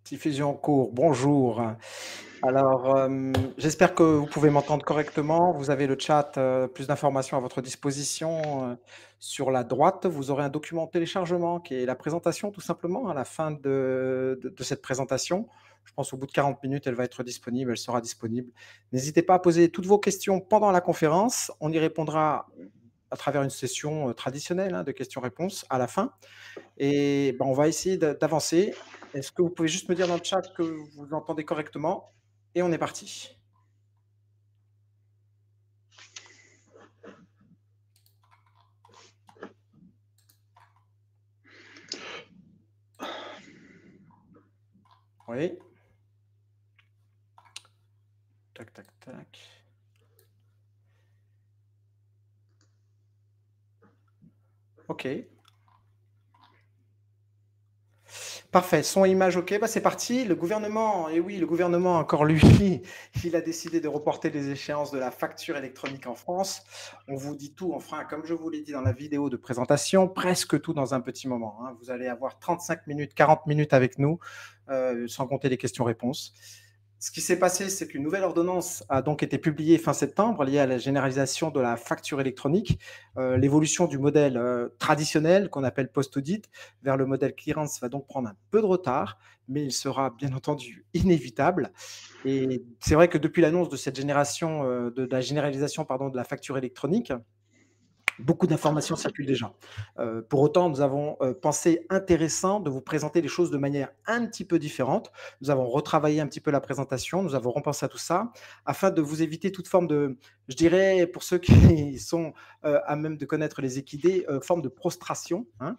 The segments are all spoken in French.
Diffusion en cours, bonjour. Alors, j'espère que vous pouvez m'entendre correctement. Vous avez le chat, plus d'informations à votre disposition, sur la droite. Vous aurez un document de téléchargement qui est la présentation tout simplement à la fin de cette présentation. Je pense au bout de 40 minutes, elle va être disponible, elle sera disponible. N'hésitez pas à poser toutes vos questions pendant la conférence. On y répondra à travers une session, traditionnelle, hein, de questions-réponses à la fin. Et ben, on va essayer d'avancer. Est-ce que vous pouvez juste me dire dans le chat que vous entendez correctement? Et on est parti. Oui. Tac, tac, tac. OK. Parfait. Son et image OK. Bah, c'est parti. Le gouvernement, et oui, le gouvernement, encore lui, il a décidé de reporter les échéances de la facture électronique en France. On vous dit tout, enfin, comme je vous l'ai dit dans la vidéo de présentation, presque tout dans un petit moment, hein. Vous allez avoir 35 minutes, 40 minutes avec nous, sans compter les questions-réponses. Ce qui s'est passé, c'est qu'une nouvelle ordonnance a donc été publiée fin septembre liée à la généralisation de la facture électronique, l'évolution du modèle traditionnel qu'on appelle post-audit vers le modèle clearance va donc prendre un peu de retard, mais il sera bien entendu inévitable. Et c'est vrai que depuis l'annonce de cette génération, de la généralisation pardon, de la facture électronique, beaucoup d'informations circulent déjà. Pour autant, nous avons pensé intéressant de vous présenter les choses de manière un petit peu différente. Nous avons retravaillé un petit peu la présentation, nous avons repensé à tout ça, afin de vous éviter toute forme de, je dirais, pour ceux qui sont à même de connaître les équidés, forme de prostration, hein,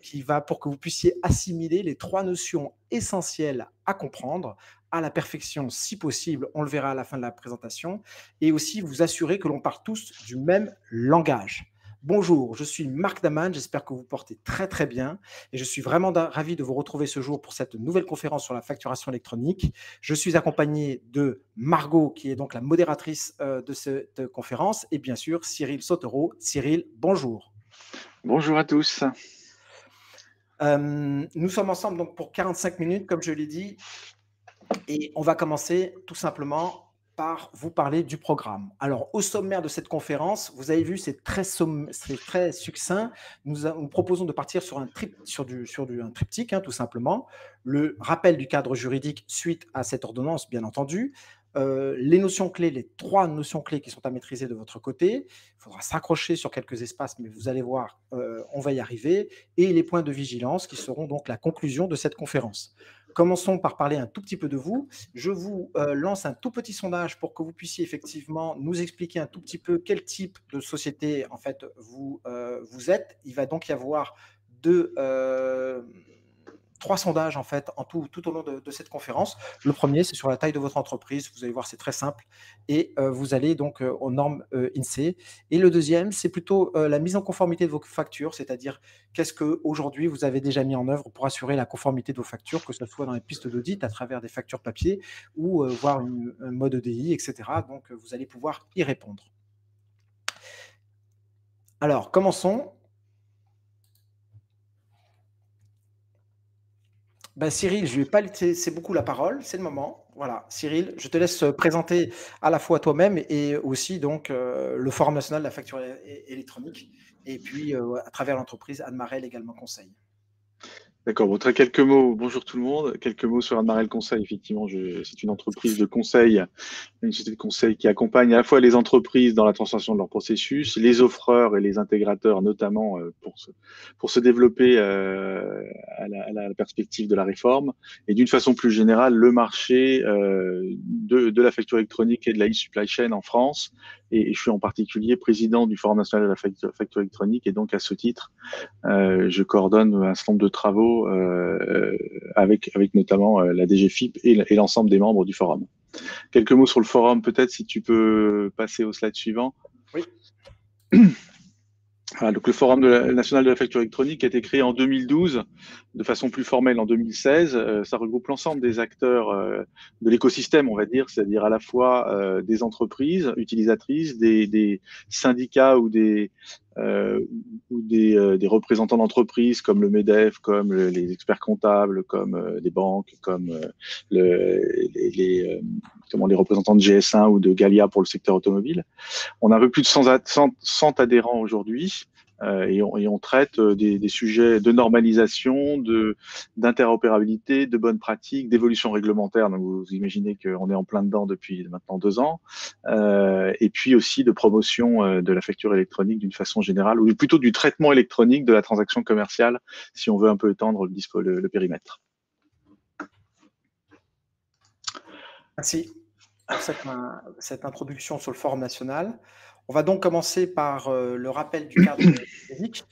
qui va pour que vous puissiez assimiler les trois notions essentielles à comprendre à la perfection si possible, on le verra à la fin de la présentation, et aussi vous assurer que l'on parle tous du même langage. Bonjour, je suis Marc Daman, j'espère que vous portez très très bien et je suis vraiment ravi de vous retrouver ce jour pour cette nouvelle conférence sur la facturation électronique. Je suis accompagné de Margot qui est donc la modératrice de cette conférence et bien sûr Cyril Sautereau. Cyril, bonjour. Bonjour à tous. Nous sommes ensemble donc pour 45 minutes comme je l'ai dit et on va commencer tout simplement par vous parler du programme. Alors, au sommaire de cette conférence, vous avez vu, c'est très succinct. Nous proposons de partir sur un triptyque, hein, tout simplement. Le rappel du cadre juridique suite à cette ordonnance, bien entendu. Les notions clés, les trois notions clés qui sont à maîtriser de votre côté. Il faudra s'accrocher sur quelques espaces, mais vous allez voir, on va y arriver. Et les points de vigilance qui seront donc la conclusion de cette conférence. Commençons par parler un tout petit peu de vous. Je vous lance un tout petit sondage pour que vous puissiez effectivement nous expliquer un tout petit peu quel type de société en fait vous êtes. Il va donc y avoir trois sondages en fait en tout au long de cette conférence. Le premier, c'est sur la taille de votre entreprise. Vous allez voir, c'est très simple. Et vous allez donc aux normes INSEE. Et le deuxième, c'est plutôt la mise en conformité de vos factures, c'est-à-dire qu'est-ce qu'aujourd'hui vous avez déjà mis en œuvre pour assurer la conformité de vos factures, que ce soit dans les pistes d'audit à travers des factures papier ou voire un mode EDI, etc. Donc vous allez pouvoir y répondre. Alors, commençons. Ben, Cyril, je ne vais pas laisser beaucoup la parole, c'est le moment. Voilà, Cyril, je te laisse présenter à la fois toi-même et aussi donc le Forum national de la facture électronique et puis à travers l'entreprise Anne-Marel également conseil. D'accord, bon, très quelques mots. Bonjour tout le monde. Quelques mots sur Anne-Marel Conseil. Effectivement, c'est une entreprise de conseil, une société de conseil qui accompagne à la fois les entreprises dans la transformation de leur processus, les offreurs et les intégrateurs notamment pour se développer à la perspective de la réforme et d'une façon plus générale le marché de la facture électronique et de la e-supply chain en France. Et je suis en particulier président du Forum national de la facture électronique et donc à ce titre, je coordonne un certain nombre de travaux avec notamment la DGFIP et l'ensemble des membres du forum. Quelques mots sur le forum, peut-être, si tu peux passer au slide suivant. Oui. Voilà, donc le Forum national de la facture électronique a été créé en 2012, de façon plus formelle en 2016. Ça regroupe l'ensemble des acteurs de l'écosystème, on va dire, c'est-à-dire à la fois des entreprises utilisatrices, des syndicats ou des ou des représentants d'entreprises comme le MEDEF, comme les experts comptables, comme des banques, comme les représentants de GS1 ou de Galia pour le secteur automobile. On a un peu plus de 100 adhérents aujourd'hui. Et on traite des sujets de normalisation, d'interopérabilité, de bonnes pratiques, d'évolution réglementaire. Donc vous imaginez qu'on est en plein dedans depuis maintenant 2 ans. Et puis aussi de promotion de la facture électronique d'une façon générale, ou plutôt du traitement électronique de la transaction commerciale, si on veut un peu étendre le périmètre. Merci pour cette introduction sur le Forum national. On va donc commencer par le rappel du cadre juridique.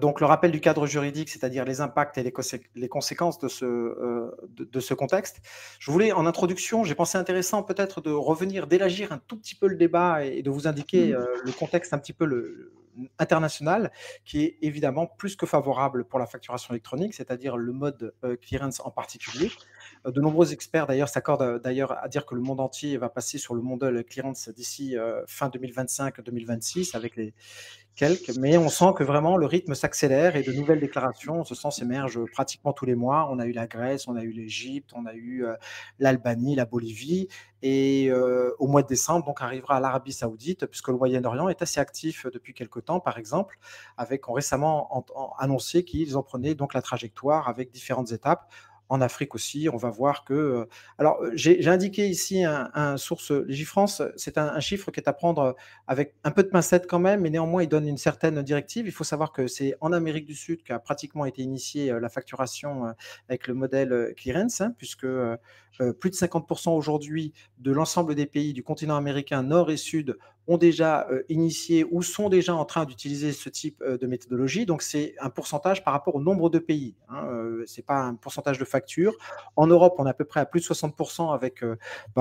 Donc, le rappel du cadre juridique, c'est-à-dire les impacts et les conséquences de ce contexte. Je voulais, en introduction, j'ai pensé intéressant peut-être de revenir, d'élargir un tout petit peu le débat et de vous indiquer le contexte un petit peu international, qui est évidemment plus que favorable pour la facturation électronique, c'est-à-dire le mode clearance en particulier. De nombreux experts d'ailleurs s'accordent d'ailleurs à dire que le monde entier va passer sur le modèle clearance d'ici fin 2025-2026 avec les mais on sent que vraiment le rythme s'accélère et de nouvelles déclarations, en ce sens, émergent pratiquement tous les mois. On a eu la Grèce, on a eu l'Égypte, on a eu l'Albanie, la Bolivie, et au mois de décembre, donc arrivera l'Arabie Saoudite, puisque le Moyen-Orient est assez actif depuis quelque temps, par exemple, ont récemment annoncé qu'ils en prenaient donc la trajectoire avec différentes étapes. En Afrique aussi, on va voir que… alors, j'ai indiqué ici un source Légifrance, c'est un chiffre qui est à prendre avec un peu de pincette quand même, mais néanmoins, il donne une certaine directive. Il faut savoir que c'est en Amérique du Sud qu'a pratiquement été initiée la facturation avec le modèle clearance, hein, puisque plus de 50% aujourd'hui de l'ensemble des pays du continent américain, nord et sud, ont déjà initié ou sont déjà en train d'utiliser ce type de méthodologie. Donc, c'est un pourcentage par rapport au nombre de pays. Hein. Ce n'est pas un pourcentage de facture. En Europe, on est à peu près à plus de 60% avec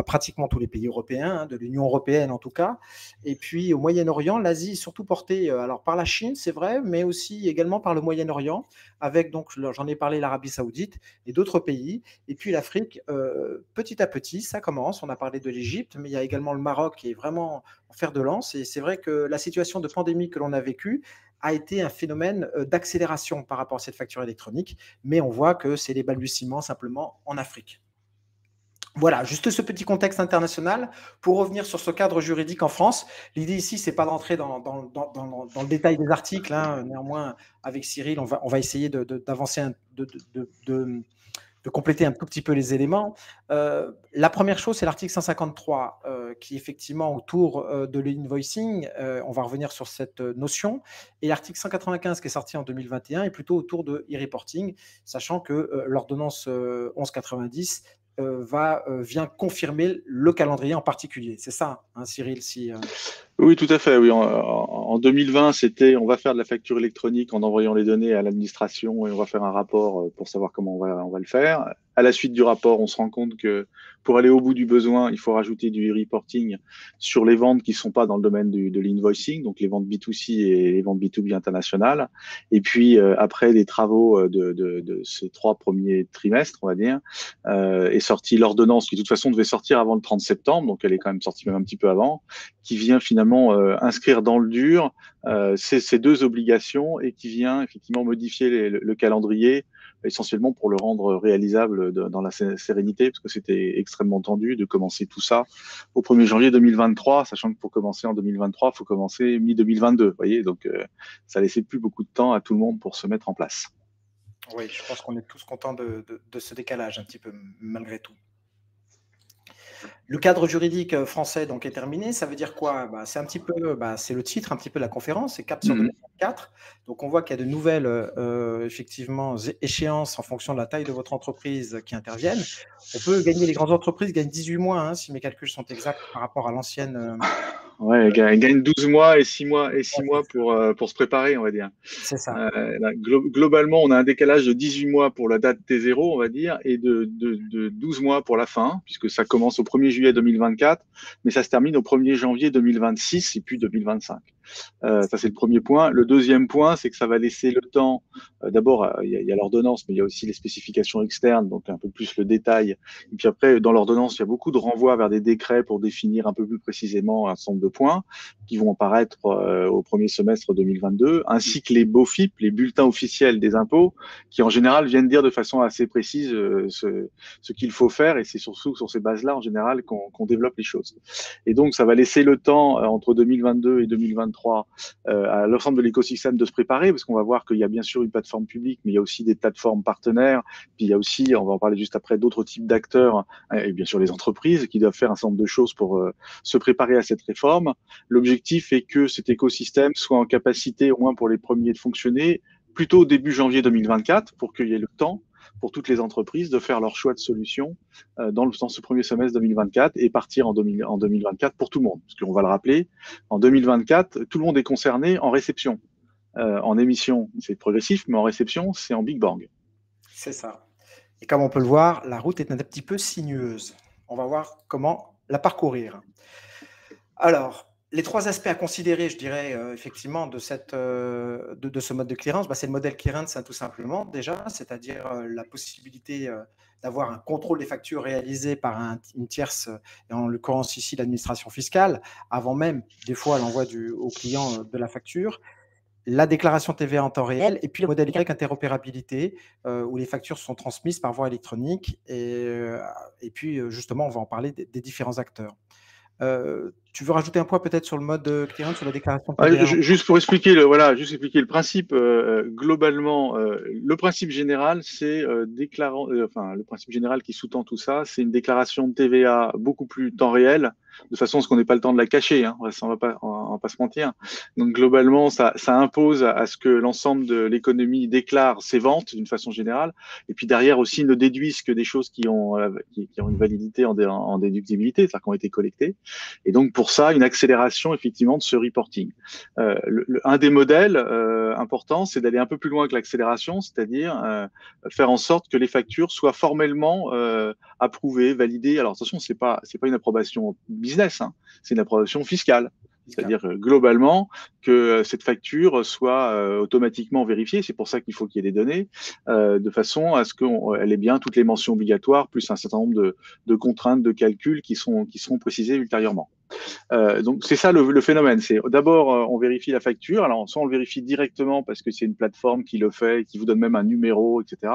pratiquement tous les pays européens, hein, de l'Union européenne en tout cas. Et puis, au Moyen-Orient, l'Asie est surtout portée alors, par la Chine, c'est vrai, mais aussi également par le Moyen-Orient, avec, donc, j'en ai parlé, l'Arabie Saoudite et d'autres pays. Et puis, l'Afrique, petit à petit, ça commence. On a parlé de l'Égypte, mais il y a également le Maroc qui est vraiment en fer de lance. Et c'est vrai que la situation de pandémie que l'on a vécue a été un phénomène d'accélération par rapport à cette facture électronique, mais on voit que c'est les balbutiements simplement en Afrique. Voilà, juste ce petit contexte international. Pour revenir sur ce cadre juridique en France, l'idée ici, c'est pas de rentrer dans le détail des articles. Hein. Néanmoins, avec Cyril, on va essayer d'avancer, de compléter un tout petit peu les éléments. La première chose, c'est l'article 153, qui effectivement autour de l'invoicing, on va revenir sur cette notion, et l'article 195 qui est sorti en 2021 est plutôt autour de e-reporting, sachant que l'ordonnance 1190 vient confirmer le calendrier en particulier. C'est ça, hein, Cyril, si… Oui, tout à fait. Oui. En 2020, c'était on va faire de la facture électronique en envoyant les données à l'administration et on va faire un rapport pour savoir comment on va le faire. À la suite du rapport, on se rend compte que pour aller au bout du besoin, il faut rajouter du e-reporting sur les ventes qui ne sont pas dans le domaine de l'invoicing, donc les ventes B2C et les ventes B2B internationales. Et puis, après des travaux de ces 3 premiers trimestres, on va dire, est sortie l'ordonnance qui, de toute façon, devait sortir avant le 30 septembre, donc elle est quand même sortie même un petit peu avant, qui vient finalement inscrire dans le dur ces 2 obligations et qui vient effectivement modifier le calendrier essentiellement pour le rendre réalisable dans la sérénité, parce que c'était extrêmement tendu de commencer tout ça au 1er janvier 2023, sachant que pour commencer en 2023, il faut commencer mi-2022, vous voyez, donc ça laissait plus beaucoup de temps à tout le monde pour se mettre en place. Oui, je pense qu'on est tous contents de ce décalage un petit peu, malgré tout. Le cadre juridique français donc est terminé. Ça veut dire quoi? C'est un petit peu, c'est le titre un petit peu de la conférence, c'est Cap sur 2024. Donc on voit qu'il y a de nouvelles effectivement échéances en fonction de la taille de votre entreprise qui interviennent. On peut gagner, les grandes entreprises gagnent 18 mois, hein, si mes calculs sont exacts par rapport à l'ancienne. Ouais, elle gagne 12 mois et 6 mois, pour se préparer, on va dire. C'est ça. Globalement, on a un décalage de 18 mois pour la date T0, on va dire, et de 12 mois pour la fin, puisque ça commence au 1er juillet 2024, mais ça se termine au 1er janvier 2026 et puis 2025. Ça, c'est le premier point. Le deuxième point, c'est que ça va laisser le temps. D'abord, il y a l'ordonnance, mais il y a aussi les spécifications externes, donc un peu plus le détail. Et puis après, dans l'ordonnance, il y a beaucoup de renvois vers des décrets pour définir un peu plus précisément un certain nombre de points qui vont apparaître au premier semestre 2022, ainsi que les BOFIP, les bulletins officiels des impôts, qui en général viennent dire de façon assez précise ce qu'il faut faire, et c'est surtout sur ces bases-là en général qu'on développe les choses. Et donc ça va laisser le temps entre 2022 et 2023 à l'ensemble de l'écosystème de se préparer, parce qu'on va voir qu'il y a bien sûr une plateforme publique, mais il y a aussi des plateformes partenaires, puis il y a aussi, on va en parler juste après, d'autres types d'acteurs, et bien sûr les entreprises qui doivent faire un certain nombre de choses pour se préparer à cette réforme. L'objectif est que cet écosystème soit en capacité, au moins pour les premiers, de fonctionner plutôt au début janvier 2024, pour qu'il y ait le temps pour toutes les entreprises de faire leur choix de solution dans ce premier semestre 2024 et partir en 2024 pour tout le monde. Parce qu'on va le rappeler, en 2024, tout le monde est concerné en réception. En émission, c'est progressif, mais en réception, c'est en Big Bang. C'est ça. Et comme on peut le voir, la route est un petit peu sinueuse. On va voir comment la parcourir. Alors, les trois aspects à considérer, je dirais, effectivement, de ce mode de clearance, c'est le modèle clearance, tout simplement, déjà, c'est-à-dire la possibilité d'avoir un contrôle des factures réalisées par une tierce, et en l'occurrence ici l'administration fiscale, avant même, des fois, l'envoi au client de la facture, la déclaration TVA en temps réel, et puis le modèle Y interopérabilité, où les factures sont transmises par voie électronique, et puis justement, on va en parler des différents acteurs. Tu veux rajouter un point peut-être sur le mode clearance, sur la déclaration de TVA? Juste pour expliquer le principe, globalement, le principe général, c'est le principe général qui sous-tend tout ça, c'est une déclaration de TVA beaucoup plus temps réel, de façon à ce qu'on n'ait pas le temps de la cacher, hein, on va pas se mentir. Donc globalement, ça impose à ce que l'ensemble de l'économie déclare ses ventes d'une façon générale, et puis derrière aussi ne déduise que des choses qui ont une validité en déductibilité, c'est-à-dire qui ont été collectées. Et donc pour ça, une accélération effectivement de ce reporting. Un des modèles importants, c'est d'aller un peu plus loin que l'accélération, c'est-à-dire faire en sorte que les factures soient formellement approuvées, validées. Alors attention, c'est pas une approbation business, hein, c'est une approbation fiscale. C'est-à-dire globalement que cette facture soit automatiquement vérifiée. C'est pour ça qu'il faut qu'il y ait des données, de façon à ce qu'elle ait bien toutes les mentions obligatoires, plus un certain nombre de contraintes de calcul qui seront précisées ultérieurement. Donc c'est ça le phénomène. C'est d'abord on vérifie la facture. Alors soit on le vérifie directement parce que c'est une plateforme qui le fait, qui vous donne même un numéro, etc.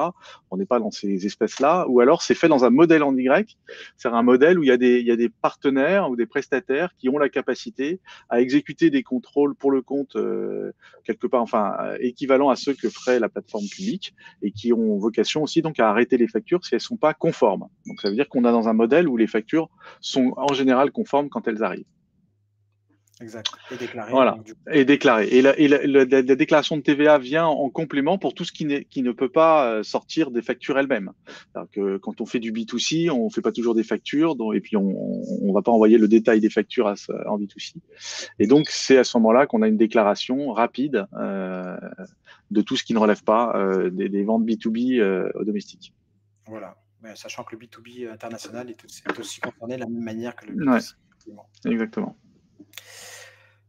On n'est pas dans ces espèces-là. Ou alors c'est fait dans un modèle en Y. C'est un modèle où il y a des partenaires ou des prestataires qui ont la capacité à exécuter des contrôles pour le compte quelque part, équivalent à ceux que ferait la plateforme publique, et qui ont vocation aussi donc à arrêter les factures si elles sont pas conformes. Donc ça veut dire qu'on a dans un modèle où les factures sont en général conformes quand elles arrivent. Exact. Et déclaré. Voilà. Donc, et déclaré. Et la déclaration de TVA vient en complément pour tout ce qui ne peut pas sortir des factures elles-mêmes. Que quand on fait du B2C, on fait pas toujours des factures, et puis on va pas envoyer le détail des factures en B2C. Et donc c'est à ce moment-là qu'on a une déclaration rapide de tout ce qui ne relève pas des ventes B2B au domestique. Voilà. Sachant que le B2B international est aussi concerné de la même manière que le B2C. Ouais, exactement.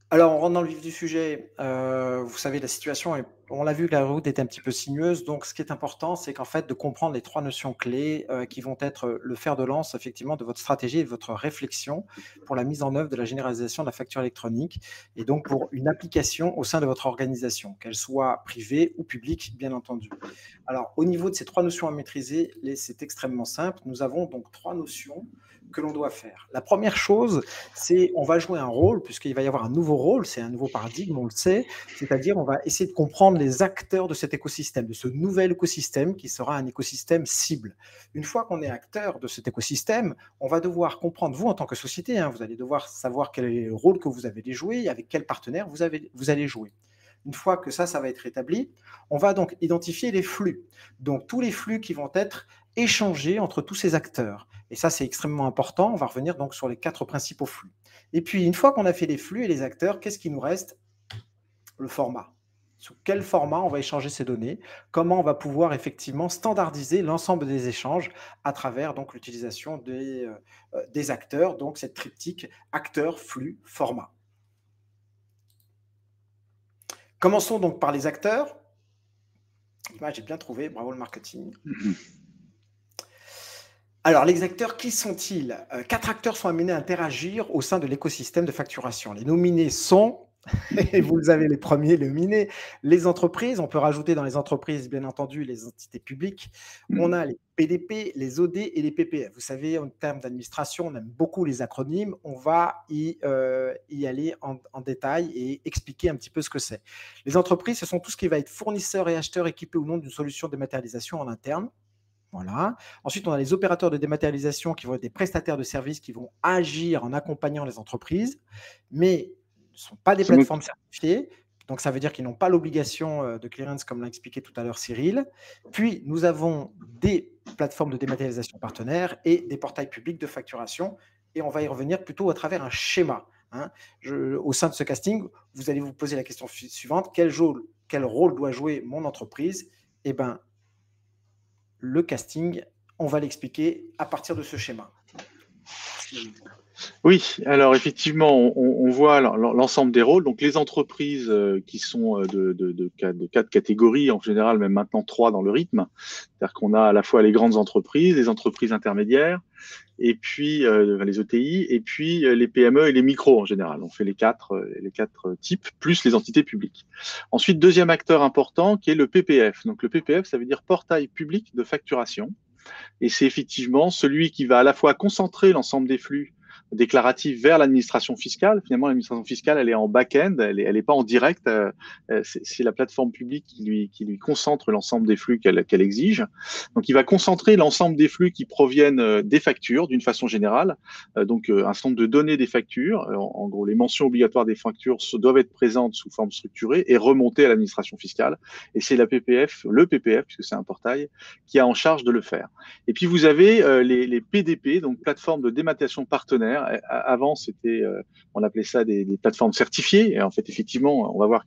Alors, on rentre dans le vif du sujet. Vous savez, la situation, on l'a vu que la route est un petit peu sinueuse. Donc, ce qui est important, c'est qu'en fait, de comprendre les trois notions clés qui vont être le fer de lance, effectivement, de votre stratégie et de votre réflexion pour la mise en œuvre de la généralisation de la facture électronique, et donc pour une application au sein de votre organisation, qu'elle soit privée ou publique, bien entendu. Alors, au niveau de ces trois notions à maîtriser, c'est extrêmement simple. Nous avons donc trois notions que l'on doit faire. La première chose, c'est on va jouer un rôle, puisqu'il va y avoir un nouveau rôle, c'est un nouveau paradigme, on le sait, c'est-à-dire on va essayer de comprendre les acteurs de cet écosystème, de ce nouvel écosystème qui sera un écosystème cible. Une fois qu'on est acteur de cet écosystème, on va devoir comprendre, vous en tant que société, vous allez devoir savoir quel est le rôle que vous allez jouer et avec quel partenaire vous allez jouer. Une fois que ça va être établi, on va donc identifier les flux. Donc tous les flux qui vont être échangés entre tous ces acteurs. Et ça, c'est extrêmement important. On va revenir donc sur les 4 principaux flux. Et puis, une fois qu'on a fait les flux et les acteurs, qu'est-ce qui nous reste? Le format. Sous quel format on va échanger ces données? Comment on va pouvoir effectivement standardiser l'ensemble des échanges à travers donc l'utilisation des acteurs, donc cette triptyque acteurs, flux, format. Commençons donc par les acteurs. J'ai bien trouvé, bravo le marketing. Alors, les acteurs, qui sont-ils? 4 acteurs sont amenés à interagir au sein de l'écosystème de facturation. Les nominés sont, et vous avez les premiers nominés, les entreprises. On peut rajouter dans les entreprises, bien entendu, les entités publiques. On Hmm. a les PDP, les OD et les PPF. Vous savez, en termes d'administration, on aime beaucoup les acronymes. On va y aller en détail et expliquer un petit peu ce que c'est. Les entreprises, ce sont tout ce qui va être fournisseurs et acheteurs équipés ou non d'une solution de dématérialisation en interne. Voilà. Ensuite, on a les opérateurs de dématérialisation qui vont être des prestataires de services qui vont agir en accompagnant les entreprises, mais ne sont pas des C'est donc- plateformes certifiées. Donc, ça veut dire qu'ils n'ont pas l'obligation de clearance, comme l'a expliqué tout à l'heure Cyril. Puis, nous avons des plateformes de dématérialisation partenaires et des portails publics de facturation. Et on va y revenir plutôt à travers un schéma. Hein. Au sein de ce casting, vous allez vous poser la question suivante. Quel rôle doit jouer mon entreprise? Eh bien, le casting, on va l'expliquer à partir de ce schéma. Oui, alors effectivement, on voit l'ensemble des rôles. Donc les entreprises qui sont de 4 catégories, en général même maintenant 3 dans le rythme. C'est-à-dire qu'on a à la fois les grandes entreprises, les entreprises intermédiaires, et puis les ETI, et puis les PME et les micros en général. On fait les quatre types, plus les entités publiques. Ensuite, deuxième acteur important qui est le PPF. Donc le PPF, ça veut dire portail public de facturation. Et c'est effectivement celui qui va à la fois concentrer l'ensemble des flux déclaratifs vers l'administration fiscale. Finalement, l'administration fiscale, elle est en back-end, elle est pas en direct. C'est la plateforme publique qui lui concentre l'ensemble des flux qu'elle exige. Donc, il va concentrer l'ensemble des flux qui proviennent des factures, d'une façon générale. Donc, un certain nombre de données des factures. En gros, les mentions obligatoires des factures doivent être présentes sous forme structurée et remontées à l'administration fiscale. Et c'est le PPF, puisque c'est un portail, qui a en charge de le faire. Et puis vous avez les PDP, donc plateformes de dématérialisation partenaires. Avant, on appelait ça des plateformes certifiées. Et en fait, effectivement, on va voir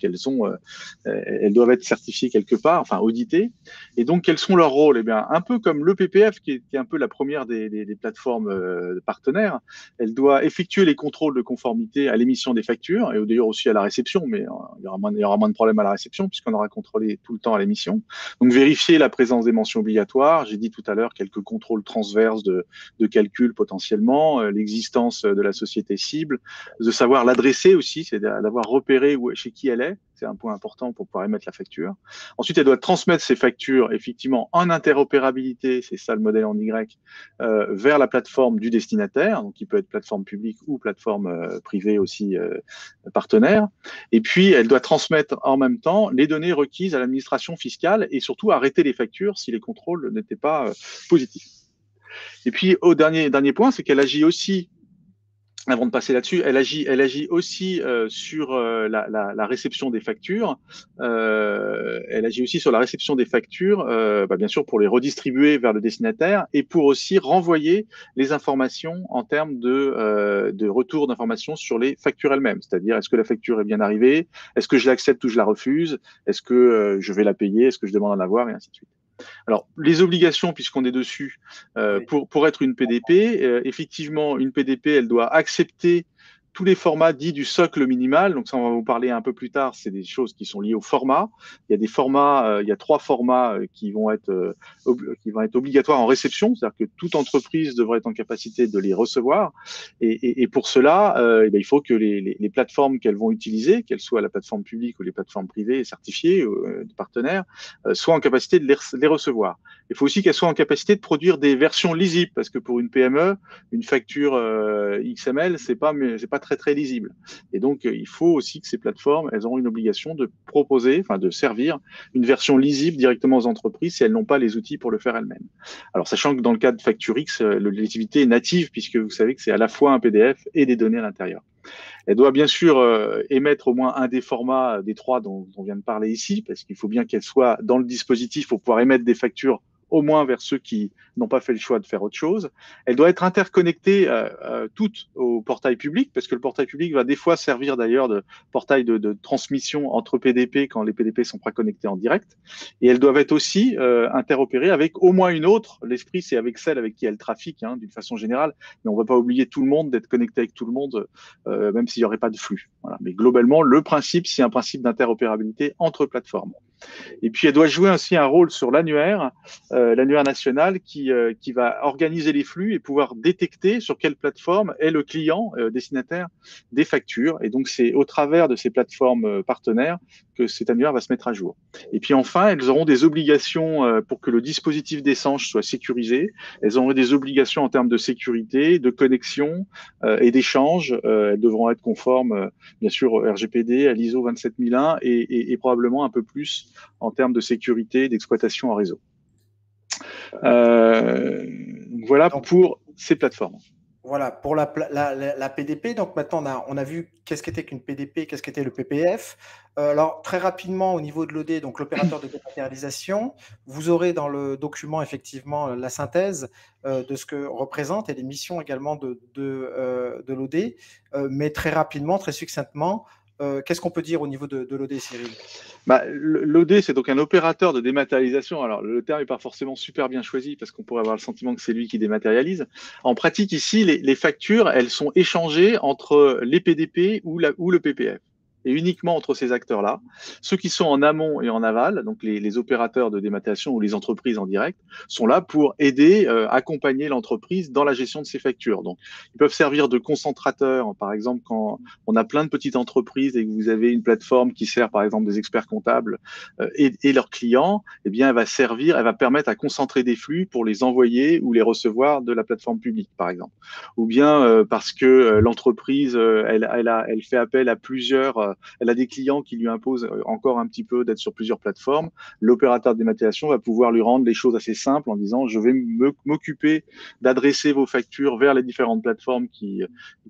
elles doivent être certifiées quelque part, enfin auditées. Et donc, quels sont leurs rôles? Eh bien, un peu comme le PPF, qui est un peu la première des plateformes partenaires, elle doit effectuer les contrôles de conformité à l'émission des factures et d'ailleurs aussi à la réception, mais il y aura moins de problèmes à la réception puisqu'on aura contrôlé tout le temps à l'émission. Donc, vérifier la présence des mentions obligatoires. J'ai dit tout à l'heure quelques contrôles transverses de calcul potentiellement, l'existence de la société cible, de savoir l'adresser aussi, c'est d'avoir repéré chez qui elle est. C'est un point important pour pouvoir émettre la facture. Ensuite, elle doit transmettre ces factures effectivement en interopérabilité, c'est ça le modèle en Y, vers la plateforme du destinataire, donc qui peut être plateforme publique ou plateforme privée aussi partenaire. Et puis, elle doit transmettre en même temps les données requises à l'administration fiscale et surtout arrêter les factures si les contrôles n'étaient pas positifs. Et puis, au dernier point, c'est qu'elle agit aussi, avant de passer là-dessus, elle agit aussi sur la réception des factures. Elle agit aussi sur la réception des factures, bien sûr pour les redistribuer vers le destinataire et pour aussi renvoyer les informations en termes de retour d'informations sur les factures elles-mêmes. C'est-à-dire, est-ce que la facture est bien arrivée? Est-ce que je l'accepte ou je la refuse? Est-ce que je vais la payer? Est-ce que je demande à l'avoir? Et ainsi de suite. Alors, les obligations, puisqu'on est dessus, Oui. pour être une PDP, effectivement, une PDP, elle doit accepter tous les formats dits du socle minimal. Donc ça, on va vous parler un peu plus tard. C'est des choses qui sont liées au format. Il y a des formats, il y a 3 formats qui vont être obligatoires en réception, c'est-à-dire que toute entreprise devrait être en capacité de les recevoir. Et pour cela, il faut que les plateformes qu'elles vont utiliser, qu'elles soient la plateforme publique ou les plateformes privées certifiées, de partenaires, soient en capacité de les recevoir. Il faut aussi qu'elles soient en capacité de produire des versions lisibles, parce que pour une PME, une facture XML, c'est pas très très lisible. Et donc, il faut aussi que ces plateformes, elles auront une obligation de proposer, enfin de servir une version lisible directement aux entreprises si elles n'ont pas les outils pour le faire elles-mêmes. Alors, sachant que dans le cas de FactureX, la lisibilité est native, puisque vous savez que c'est à la fois un PDF et des données à l'intérieur. Elle doit bien sûr émettre au moins un des formats des 3 dont on vient de parler ici, parce qu'il faut bien qu'elle soit dans le dispositif pour pouvoir émettre des factures au moins vers ceux qui n'ont pas fait le choix de faire autre chose. Elle doit être interconnectée toute au portail public, parce que le portail public va des fois servir d'ailleurs de portail de transmission entre PDP quand les PDP sont pas connectés en direct. Et elles doivent être aussi interopérées avec au moins une autre. L'esprit, c'est avec celle avec qui elles trafiquent, d'une façon générale, mais on ne va pas oublier tout le monde, d'être connecté avec tout le monde, même s'il n'y aurait pas de flux. Voilà. Mais globalement, le principe, c'est un principe d'interopérabilité entre plateformes. Et puis, elle doit jouer aussi un rôle sur l'annuaire national qui va organiser les flux et pouvoir détecter sur quelle plateforme est le client destinataire des factures. Et donc, c'est au travers de ces plateformes partenaires que cet annuaire va se mettre à jour. Et puis enfin, elles auront des obligations pour que le dispositif d'échange soit sécurisé. Elles auront des obligations en termes de sécurité, de connexion et d'échange. Elles devront être conformes, bien sûr, au RGPD, à l'ISO 27001 et probablement un peu plus en termes de sécurité, d'exploitation en réseau. Voilà Donc, pour ces plateformes. voilà, pour la PDP. Donc maintenant, on a vu qu'est-ce qu'était qu'une PDP, qu'est-ce qu'était le PPF. Alors, très rapidement, au niveau de l'OD, donc l'opérateur de dématérialisation, vous aurez dans le document, effectivement, la synthèse de ce que représente et les missions également de l'OD. Mais très rapidement, très succinctement, qu'est-ce qu'on peut dire au niveau de l'OD, Cyril? L'OD, c'est donc un opérateur de dématérialisation. Alors, le terme n'est pas forcément super bien choisi parce qu'on pourrait avoir le sentiment que c'est lui qui dématérialise. En pratique, ici, les factures, elles sont échangées entre les PDP ou le PPF. Et uniquement entre ces acteurs-là. Ceux qui sont en amont et en aval, donc les opérateurs de dématérialisation ou les entreprises en direct, sont là pour aider, accompagner l'entreprise dans la gestion de ces factures. Donc, ils peuvent servir de concentrateurs, par exemple, quand on a plein de petites entreprises et que vous avez une plateforme qui sert, par exemple, des experts comptables et leurs clients, eh bien, elle va permettre à concentrer des flux pour les envoyer ou les recevoir de la plateforme publique, par exemple. Ou bien parce que l'entreprise, elle fait appel à plusieurs elle a des clients qui lui imposent encore un petit peu d'être sur plusieurs plateformes. L'opérateur de dématérialisation va pouvoir lui rendre les choses assez simples en disant je vais m'occuper d'adresser vos factures vers les différentes plateformes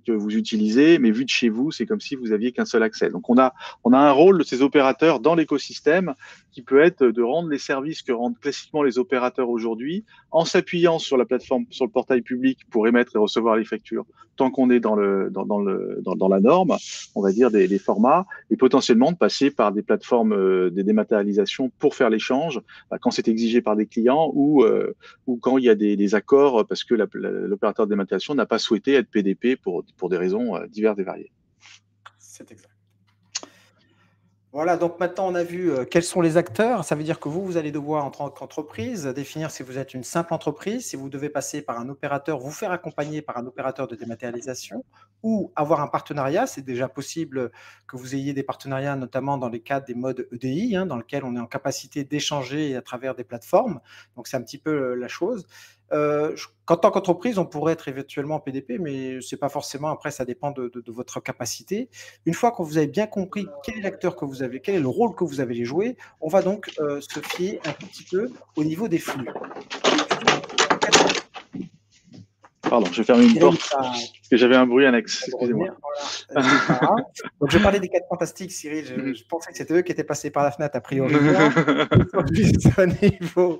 que vous utilisez, mais vu de chez vous, c'est comme si vous aviez qu'un seul accès. Donc on a un rôle de ces opérateurs dans l'écosystème qui peut être de rendre les services que rendent classiquement les opérateurs aujourd'hui en s'appuyant sur la plateforme, sur le portail public pour émettre et recevoir les factures tant qu'on est dans la norme, on va dire des formats, et potentiellement de passer par des plateformes des dématérialisations pour faire l'échange quand c'est exigé par des clients ou quand il y a des accords parce que l'opérateur de dématérialisation n'a pas souhaité être PDP pour des raisons diverses et variées. C'est exact. Voilà, donc maintenant on a vu quels sont les acteurs. Ça veut dire que vous allez devoir, en tant qu'entreprise, définir si vous êtes une simple entreprise, si vous devez passer par un opérateur, vous faire accompagner par un opérateur de dématérialisation ou avoir un partenariat. C'est déjà possible que vous ayez des partenariats, notamment dans les cadres des modes EDI, dans lesquels on est en capacité d'échanger à travers des plateformes. Donc c'est un petit peu la chose. En tant qu'entreprise, on pourrait être éventuellement en PDP, mais ce n'est pas forcément, après, ça dépend de votre capacité. Une fois que vous avez bien compris quel est l'acteur que vous avez, quel est le rôle que vous avez joué, on va donc se fier un tout petit peu au niveau des flux. Pardon, je vais fermer une porte parce que j'avais un bruit annexe. Excusez-moi. Voilà. Donc, je parlais des 4 fantastiques, Cyril. Je pensais que c'était eux qui étaient passés par la fenêtre, a priori. Juste au niveau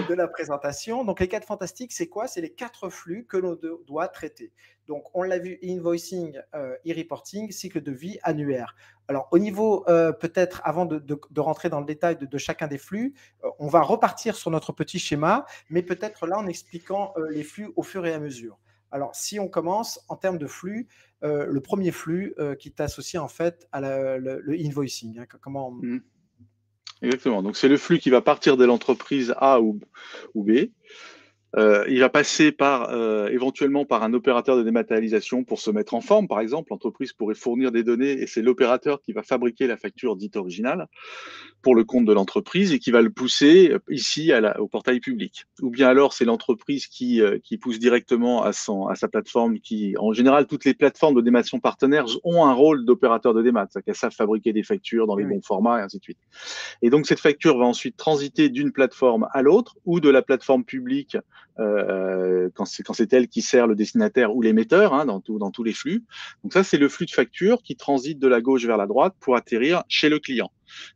de la présentation. Donc, les 4 fantastiques, c'est quoi? C'est les 4 flux que l'on doit traiter. Donc, on l'a vu, invoicing, e-reporting, cycle de vie, annuaire. Alors, au niveau, peut-être, avant de rentrer dans le détail de chacun des flux, on va repartir sur notre petit schéma, mais peut-être là en expliquant les flux au fur et à mesure. Alors, si on commence en termes de flux, le premier flux qui est associé en fait à le invoicing. Comment on... Exactement. Donc, c'est le flux qui va partir de l'entreprise A ou B. Il va passer éventuellement par un opérateur de dématérialisation pour se mettre en forme. Par exemple, l'entreprise pourrait fournir des données et c'est l'opérateur qui va fabriquer la facture dite originale pour le compte de l'entreprise et qui va le pousser ici au portail public. Ou bien alors, c'est l'entreprise qui pousse directement à sa plateforme en général, toutes les plateformes de dématérialisation partenaires ont un rôle d'opérateur de démat, c'est-à-dire qu'elles savent fabriquer des factures dans les bons formats et ainsi de suite. Et donc, cette facture va ensuite transiter d'une plateforme à l'autre ou de la plateforme publique quand c'est elle qui sert le destinataire ou l'émetteur dans tous les flux. Donc ça, c'est le flux de facture qui transite de la gauche vers la droite pour atterrir chez le client.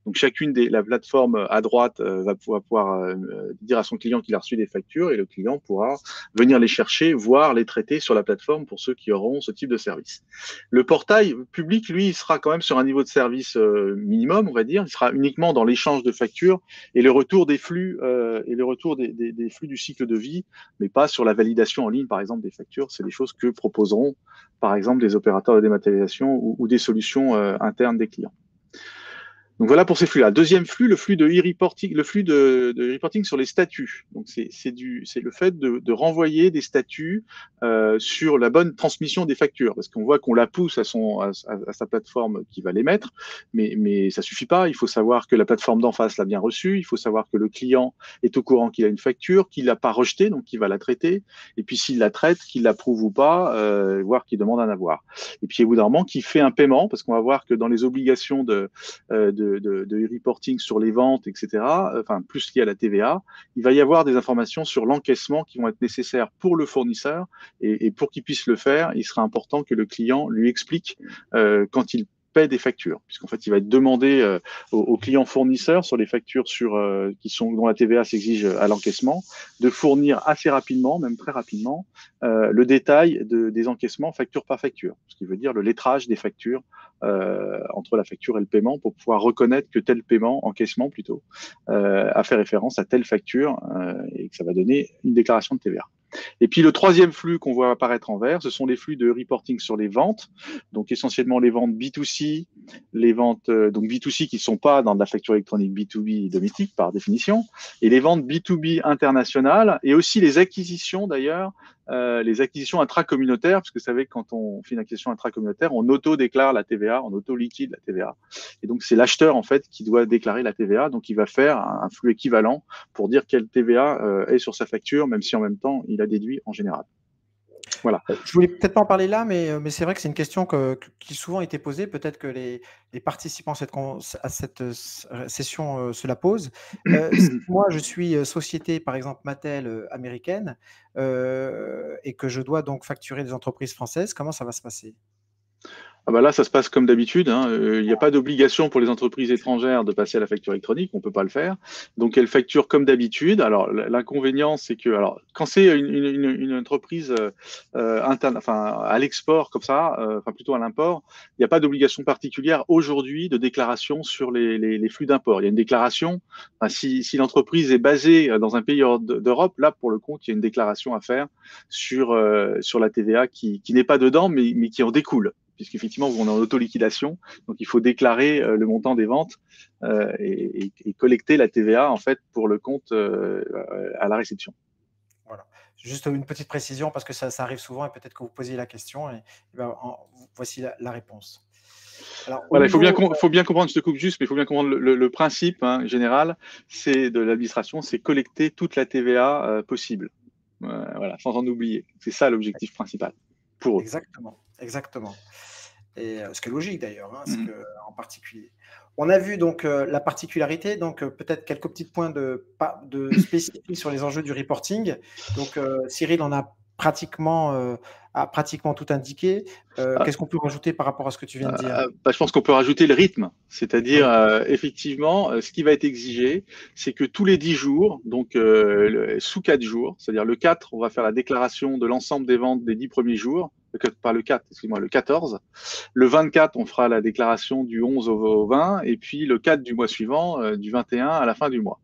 Donc chacune la plateforme à droite va pouvoir dire à son client qu'il a reçu des factures et le client pourra venir les chercher, voire les traiter sur la plateforme pour ceux qui auront ce type de service. Le portail public, lui, il sera quand même sur un niveau de service minimum, on va dire. Il sera uniquement dans l'échange de factures et le retour des flux des flux du cycle de vie, mais pas sur la validation en ligne, par exemple, des factures. C'est des choses que proposeront, par exemple, des opérateurs de dématérialisation ou des solutions internes des clients. Donc voilà pour ces flux-là. Deuxième flux, le flux de e-reporting, le flux de reporting sur les statuts. Donc c'est le fait de renvoyer des statuts sur la bonne transmission des factures, parce qu'on voit qu'on la pousse à sa plateforme qui va l'émettre, mais ça suffit pas. Il faut savoir que la plateforme d'en face l'a bien reçue. Il faut savoir que le client est au courant qu'il a une facture, qu'il l'a pas rejetée, donc qu'il va la traiter. Et puis s'il la traite, qu'il l'approuve ou pas, voire qu'il demande un avoir. Et puis au bout d'un moment, qu'il fait un paiement, parce qu'on va voir que dans les obligations de reporting sur les ventes, etc., enfin plus lié à la TVA, il va y avoir des informations sur l'encaissement qui vont être nécessaires pour le fournisseur, et pour qu'il puisse le faire, il sera important que le client lui explique quand il paie des factures, puisqu'en fait, il va être demandé aux clients fournisseurs sur les factures dont la TVA s'exige à l'encaissement, de fournir assez rapidement, même très rapidement, le détail des encaissements facture par facture, ce qui veut dire le lettrage des factures entre la facture et le paiement pour pouvoir reconnaître que tel paiement, encaissement plutôt, a fait référence à telle facture et que ça va donner une déclaration de TVA. Et puis le troisième flux qu'on voit apparaître en vert, ce sont les flux de reporting sur les ventes, donc essentiellement les ventes B2C, les ventes donc B2C qui ne sont pas dans de la facture électronique B2B domestique par définition, et les ventes B2B internationales, et aussi les acquisitions d'ailleurs, les acquisitions intracommunautaires, parce que vous savez que quand on fait une acquisition intracommunautaire, on auto-déclare la TVA, on auto-liquide la TVA. Et donc c'est l'acheteur en fait qui doit déclarer la TVA, donc il va faire un flux équivalent pour dire quelle TVA est sur sa facture, même si en même temps il a déduit en général. Voilà. Je voulais peut-être pas en parler là, mais c'est vrai que c'est une question qui souvent été posée. Peut-être que les participants à cette session se la posent. Si moi, je suis société, par exemple Mattel américaine, et que je dois donc facturer des entreprises françaises, comment ça va se passer? Ah bah là, ça se passe comme d'habitude, hein. Il n'y a pas d'obligation pour les entreprises étrangères de passer à la facture électronique, on ne peut pas le faire. Donc elles facturent comme d'habitude. Alors l'inconvénient, c'est que quand c'est une entreprise à l'export comme ça, enfin plutôt à l'import, il n'y a pas d'obligation particulière aujourd'hui de déclaration sur les flux d'import. Il y a une déclaration, si l'entreprise est basée dans un pays d'Europe, là pour le compte, il y a une déclaration à faire sur la TVA qui n'est pas dedans, mais qui en découle, puisqu'effectivement, on est en auto-liquidation, donc il faut déclarer le montant des ventes et collecter la TVA en fait pour le compte à la réception. Voilà. Juste une petite précision parce que ça arrive souvent et peut-être que vous posiez la question et ben, voici la réponse. Alors, voilà, il faut bien comprendre, je te coupe juste, mais il faut bien comprendre le principe général, c'est de l'administration, c'est collecter toute la TVA possible, voilà, sans en oublier. C'est ça l'objectif principal pour eux. Exactement, exactement. Et ce qui est logique d'ailleurs, Mmh. en particulier. On a vu donc la particularité, donc peut-être quelques petits points de spécifiques sur les enjeux du reporting. Donc Cyril a pratiquement tout indiqué. Qu'est-ce qu'on peut rajouter par rapport à ce que tu viens de dire? Je pense qu'on peut rajouter le rythme, c'est-à-dire Oui, effectivement, ce qui va être exigé, c'est que tous les 10 jours, donc sous 4 jours, c'est-à-dire le 4, on va faire la déclaration de l'ensemble des ventes des 10 premiers jours, pas le 4, excuse-moi, le 14. Le 24, on fera la déclaration du 11 au 20, et puis le 4 du mois suivant, du 21 à la fin du mois.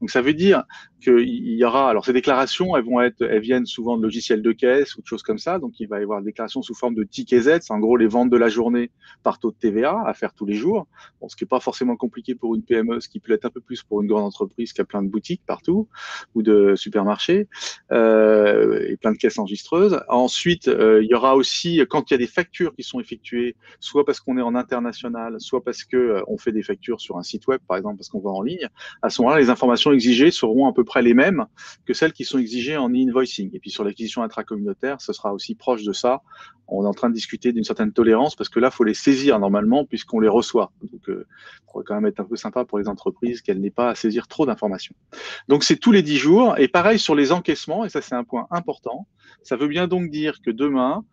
Donc ça veut dire qu'il y aura, alors ces déclarations, elles viennent souvent de logiciels de caisse ou de choses comme ça, donc il va y avoir des déclarations sous forme de ticket Z, c'est en gros les ventes de la journée par taux de TVA à faire tous les jours, bon, ce qui n'est pas forcément compliqué pour une PME, ce qui peut être un peu plus pour une grande entreprise qui a plein de boutiques partout ou de supermarchés et plein de caisses enregistreuses. Ensuite, il y aura aussi, quand il y a des factures qui sont effectuées, soit parce qu'on est en international, soit parce que on fait des factures sur un site web, par exemple, parce qu'on va en ligne, à ce moment-là, les informations exigées seront à peu près les mêmes que celles qui sont exigées en e-invoicing. Et puis sur l'acquisition intracommunautaire, ce sera aussi proche de ça. On est en train de discuter d'une certaine tolérance parce que là, il faut les saisir normalement puisqu'on les reçoit. Donc, ça pourrait quand même être un peu sympa pour les entreprises qu'elles n'aient pas à saisir trop d'informations. Donc, c'est tous les 10 jours. Et pareil sur les encaissements, et ça, c'est un point important. Ça veut bien donc dire que demain,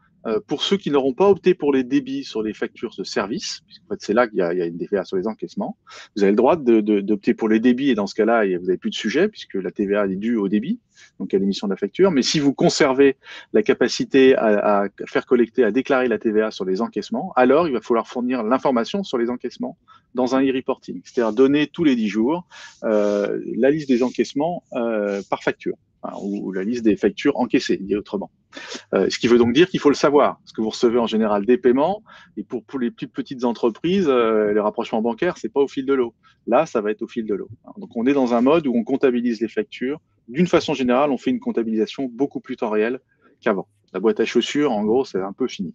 pour ceux qui n'auront pas opté pour les débits sur les factures de service, puisqu'en fait c'est là qu'il y a une TVA sur les encaissements, vous avez le droit d'opter pour les débits et dans ce cas-là, vous n'avez plus de sujet puisque la TVA est due au débit, donc à l'émission de la facture. Mais si vous conservez la capacité à faire collecter, à déclarer la TVA sur les encaissements, alors il va falloir fournir l'information sur les encaissements dans un e-reporting, c'est-à-dire donner tous les 10 jours la liste des encaissements par facture. hein, ou la liste des factures encaissées, dit autrement. Ce qui veut donc dire qu'il faut le savoir, parce que vous recevez en général des paiements, et pour les plus petites entreprises, les rapprochements bancaires, c'est pas au fil de l'eau. Là, ça va être au fil de l'eau. Donc on est dans un mode où on comptabilise les factures. D'une façon générale, on fait une comptabilisation beaucoup plus temps réel qu'avant. La boîte à chaussures, en gros, c'est un peu fini.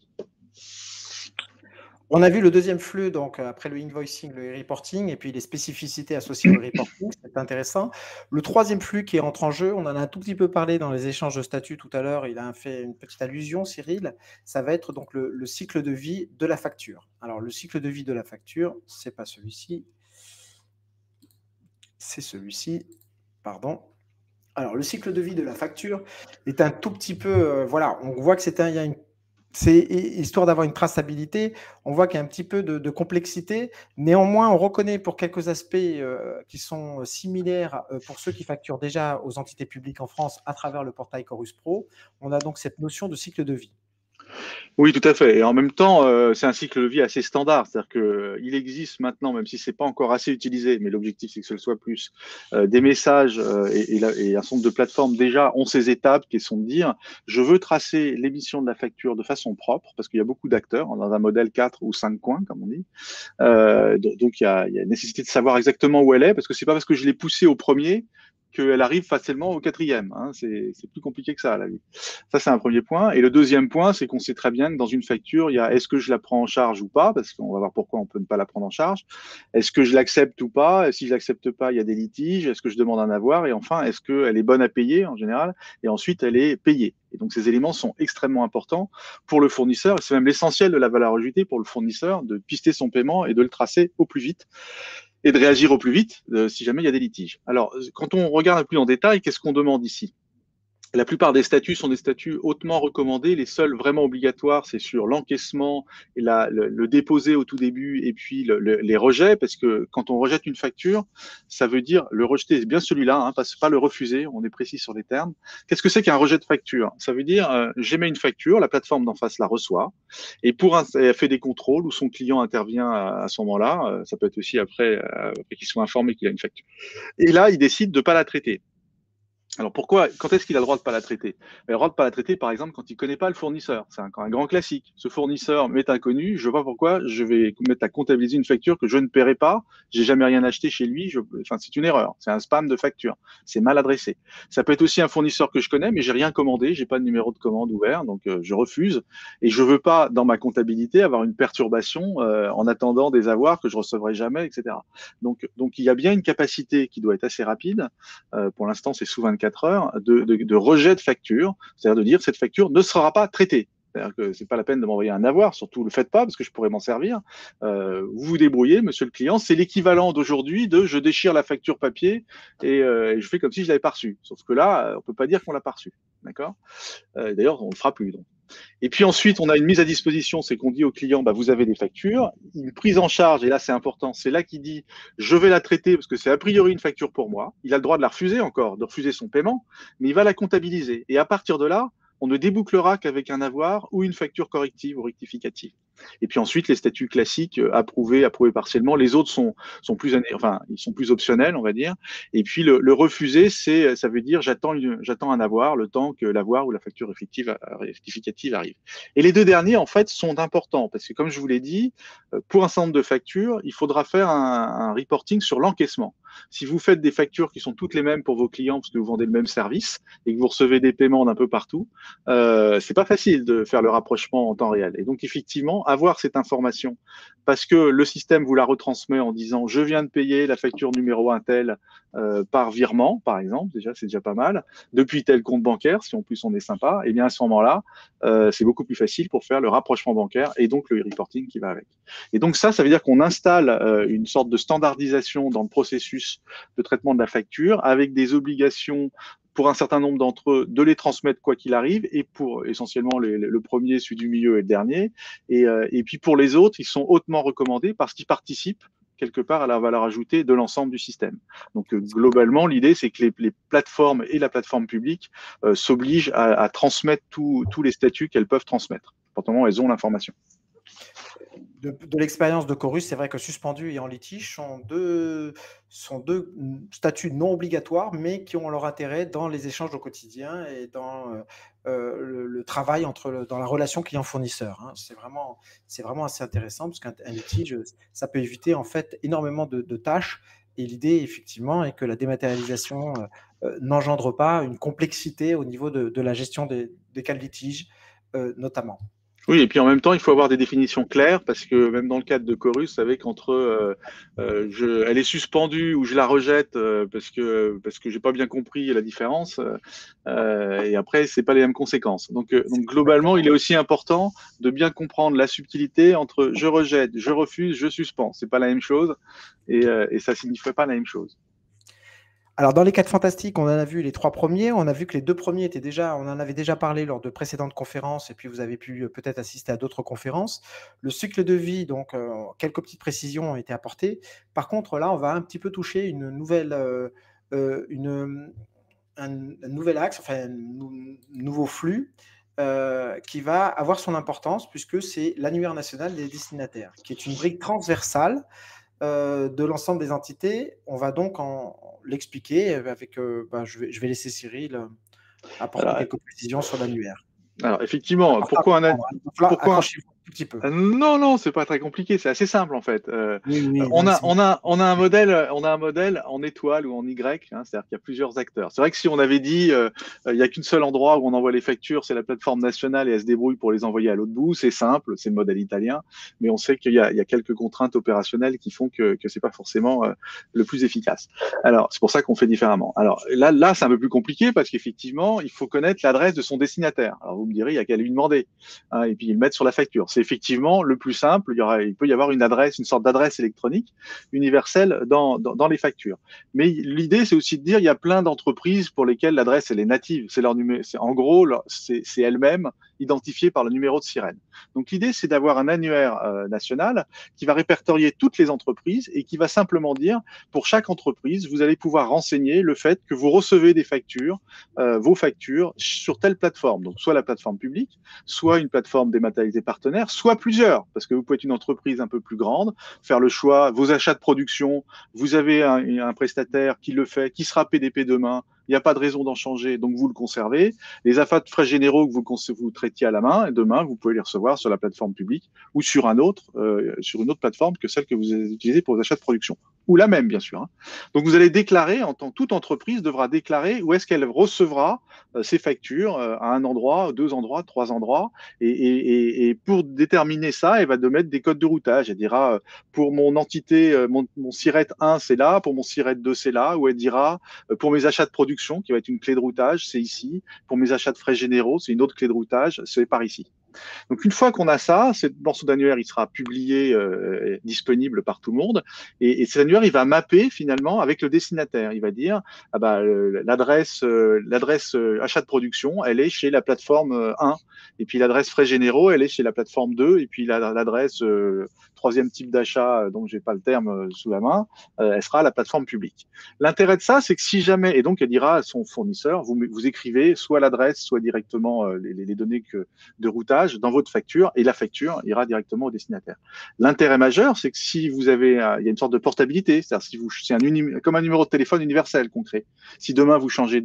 On a vu le deuxième flux, donc après le invoicing, le reporting, et puis les spécificités associées au reporting, c'est intéressant. Le troisième flux qui entre en jeu, on en a un tout petit peu parlé dans les échanges de statut tout à l'heure, il a fait une petite allusion, Cyril, ça va être donc le cycle de vie de la facture. Alors le cycle de vie de la facture, c'est pas celui-ci, c'est celui-ci, pardon. Alors le cycle de vie de la facture est un tout petit peu, voilà, on voit que c'est histoire d'avoir une traçabilité, on voit qu'il y a un petit peu de complexité. Néanmoins, on reconnaît pour quelques aspects qui sont similaires pour ceux qui facturent déjà aux entités publiques en France à travers le portail Chorus Pro. On a donc cette notion de cycle de vie. Oui, tout à fait. Et en même temps, c'est un cycle de vie assez standard. C'est-à-dire qu'il existe maintenant, même si c'est pas encore assez utilisé, mais l'objectif c'est que ce le soit plus, des messages et un certain nombre de plateformes déjà ont ces étapes qui sont de dire je veux tracer l'émission de la facture de façon propre, parce qu'il y a beaucoup d'acteurs dans un modèle 4 ou 5 coins, comme on dit. Donc il y a nécessité de savoir exactement où elle est, parce que c'est pas parce que je l'ai poussée au premier qu'elle arrive facilement au quatrième. Hein. C'est plus compliqué que ça, la vie. Ça, c'est un premier point. Et le deuxième point, c'est qu'on sait très bien que dans une facture, il y a est-ce que je la prends en charge ou pas, parce qu'on va voir pourquoi on peut ne pas la prendre en charge. Est-ce que je l'accepte ou pas? Et si je l'accepte pas, il y a des litiges. Est-ce que je demande un avoir? Et enfin, est-ce qu'elle est bonne à payer en général? Et ensuite, elle est payée. Et donc, ces éléments sont extrêmement importants pour le fournisseur. C'est même l'essentiel de la valeur ajoutée pour le fournisseur de pister son paiement et de le tracer au plus vite et de réagir au plus vite si jamais il y a des litiges. Alors, quand on regarde un peu plus en détail, qu'est-ce qu'on demande ici? La plupart des statuts sont des statuts hautement recommandés. Les seuls vraiment obligatoires, c'est sur l'encaissement et le déposé au tout début et puis les rejets, parce que quand on rejette une facture, ça veut dire le rejeter, c'est bien celui-là, hein, pas le refuser, on est précis sur les termes. Qu'est-ce que c'est qu'un rejet de facture? Ça veut dire, j'émets une facture, la plateforme d'en face la reçoit, et elle fait des contrôles où son client intervient à ce moment-là, ça peut être aussi après qu'il soit informé qu'il a une facture. Et là, il décide de ne pas la traiter. Alors pourquoi, quand est-ce qu'il a le droit de ne pas la traiter? Il a le droit de ne pas la traiter, par exemple, quand il ne connaît pas le fournisseur. C'est un grand classique. Ce fournisseur m'est inconnu, je ne vois pas pourquoi je vais mettre à comptabiliser une facture que je ne paierai pas, j'ai jamais rien acheté chez lui, enfin c'est une erreur, c'est un spam de facture, c'est mal adressé. Ça peut être aussi un fournisseur que je connais, mais j'ai rien commandé, j'ai pas de numéro de commande ouvert, donc je refuse, et je veux pas, dans ma comptabilité, avoir une perturbation en attendant des avoirs que je recevrai jamais, etc. Donc il y a bien une capacité qui doit être assez rapide, pour l'instant c'est sous 24 heures, de rejet de facture, c'est-à-dire de dire cette facture ne sera pas traitée. C'est-à-dire que c'est pas la peine de m'envoyer un avoir, surtout le faites pas parce que je pourrais m'en servir. Vous vous débrouillez, monsieur le client. C'est l'équivalent d'aujourd'hui de je déchire la facture papier et je fais comme si je l'avais pas reçue. Sauf que là, on peut pas dire qu'on l'a pas reçue. D'accord? D'ailleurs, on le fera plus. Donc. Et puis ensuite, on a une mise à disposition, c'est qu'on dit au client, bah, vous avez des factures, une prise en charge, et là c'est important, c'est là qu'il dit, je vais la traiter parce que c'est a priori une facture pour moi. Il a le droit de la refuser encore, de refuser son paiement, mais il va la comptabiliser. Et à partir de là, on ne débouclera qu'avec un avoir ou une facture corrective ou rectificative. Et puis ensuite, les statuts classiques, approuvés partiellement. Les autres sont plus, ils sont plus optionnels, on va dire. Et puis le refuser, ça veut dire j'attends un avoir le temps que l'avoir ou la facture rectificative arrive. Et les deux derniers, en fait, sont importants parce que, comme je vous l'ai dit, pour un certain nombre de factures, il faudra faire un reporting sur l'encaissement. Si vous faites des factures qui sont toutes les mêmes pour vos clients parce que vous vendez le même service et que vous recevez des paiements d'un peu partout, c'est pas facile de faire le rapprochement en temps réel. Et donc effectivement, avoir cette information parce que le système vous la retransmet en disant je viens de payer la facture numéro 1 tel par virement, par exemple, c'est déjà pas mal, depuis tel compte bancaire, si en plus on est sympa, et bien à ce moment-là, c'est beaucoup plus facile pour faire le rapprochement bancaire et donc le reporting qui va avec. Et donc ça veut dire qu'on installe une sorte de standardisation dans le processus de traitement de la facture avec des obligations pour un certain nombre d'entre eux, de les transmettre quoi qu'il arrive, et pour essentiellement le premier, celui du milieu et le dernier. Et puis pour les autres, ils sont hautement recommandés parce qu'ils participent quelque part à la valeur ajoutée de l'ensemble du système. Donc globalement, l'idée, c'est que les plateformes et la plateforme publique s'obligent à transmettre tous les statuts qu'elles peuvent transmettre. Pourtant, elles ont l'information. de l'expérience de Chorus, c'est vrai que suspendu et en litige sont deux statuts non obligatoires, mais qui ont leur intérêt dans les échanges au quotidien et dans le travail dans la relation client-fournisseur. Hein. C'est vraiment assez intéressant parce qu'un litige, ça peut éviter en fait énormément de tâches. Et l'idée, effectivement, est que la dématérialisation n'engendre pas une complexité au niveau de la gestion des cas de litige, notamment. Oui, et puis en même temps, il faut avoir des définitions claires parce que même dans le cadre de Chorus, vous savez qu'entre elle est suspendue ou je la rejette parce que j'ai pas bien compris la différence et après c'est pas les mêmes conséquences. Donc globalement, il est aussi important de bien comprendre la subtilité entre je rejette, je refuse, je suspends. C'est pas la même chose et ça signifie pas la même chose. Alors, dans les 4 fantastiques, on en a vu les 3 premiers. On a vu que les 2 premiers étaient déjà, on en avait déjà parlé lors de précédentes conférences, et puis vous avez pu peut-être assister à d'autres conférences. Le cycle de vie, donc, quelques petites précisions ont été apportées. Par contre, là, on va un petit peu toucher une nouvelle, un nouvel axe, enfin, un nouveau flux, qui va avoir son importance, puisque c'est l'annuaire national des destinataires, qui est une brique transversale de l'ensemble des entités. On va donc l'expliquer avec, je vais laisser Cyril apporter Alors, quelques précisions sur l'annuaire. alors effectivement, Accrochez-vous un tout petit peu. Non, non, c'est pas très compliqué, c'est assez simple en fait. Oui, oui, non, mais c'est bon. On a un modèle en étoile ou en Y, hein, c'est-à-dire qu'il y a plusieurs acteurs. C'est vrai que si on avait dit il y a qu'une seule endroit où on envoie les factures, c'est la plateforme nationale et elle se débrouille pour les envoyer à l'autre bout, c'est simple, c'est le modèle italien, mais on sait qu'il y a quelques contraintes opérationnelles qui font que c'est pas forcément le plus efficace. Alors c'est pour ça qu'on fait différemment. Alors là c'est un peu plus compliqué parce qu'effectivement il faut connaître l'adresse de son destinataire. Alors vous me direz il y a qu'à lui demander, hein, et puis il le mettre sur la facture. C'est effectivement le plus simple. Il peut y avoir une adresse, une sorte d'adresse électronique universelle dans les factures. Mais l'idée, c'est aussi de dire, il y a plein d'entreprises pour lesquelles l'adresse, elle est native. C'est leur numéro, en gros, c'est elle-même identifiée par le numéro de sirène. Donc l'idée, c'est d'avoir un annuaire national qui va répertorier toutes les entreprises et qui va simplement dire, pour chaque entreprise, vous allez pouvoir renseigner le fait que vous recevez des factures, vos factures sur telle plateforme. Donc soit la plateforme publique, soit une plateforme dématérialisée partenaire, soit plusieurs, parce que vous pouvez être une entreprise un peu plus grande, faire le choix, vos achats de production, vous avez un prestataire qui le fait, qui sera PDP demain, il n'y a pas de raison d'en changer, donc vous le conservez. Les achats de frais généraux que vous traitiez à la main, demain, vous pouvez les recevoir sur la plateforme publique ou sur sur une autre plateforme que celle que vous utilisez pour vos achats de production. Ou la même, bien sûr. Hein. Donc vous allez déclarer, en tant que toute entreprise devra déclarer où est-ce qu'elle recevra ses factures à un endroit, 2 endroits, 3 endroits. Et pour déterminer ça, elle va de mettre des codes de routage. Elle dira pour mon entité, mon SIRET 1, c'est là, pour mon SIRET 2, c'est là, ou elle dira pour mes achats de production, qui va être une clé de routage, c'est ici. Pour mes achats de frais généraux, c'est une autre clé de routage, c'est par ici. Donc une fois qu'on a ça, ce morceau d'annuaire, il sera publié, disponible par tout le monde, et cet annuaire, il va mapper finalement avec le destinataire. Il va dire, ah bah, l'adresse achat de production, elle est chez la plateforme 1, et puis l'adresse frais généraux, elle est chez la plateforme 2, et puis l'adresse troisième type d'achat, dont j'ai pas le terme sous la main, elle sera à la plateforme publique. L'intérêt de ça, c'est que si jamais, et donc elle dira à son fournisseur, vous écrivez soit l'adresse, soit directement les données de routage dans votre facture, et la facture ira directement au destinataire. L'intérêt majeur, c'est que si vous avez, il y a une sorte de portabilité, c'est-à-dire si c'est comme un numéro de téléphone universel qu'on crée. Si demain vous changez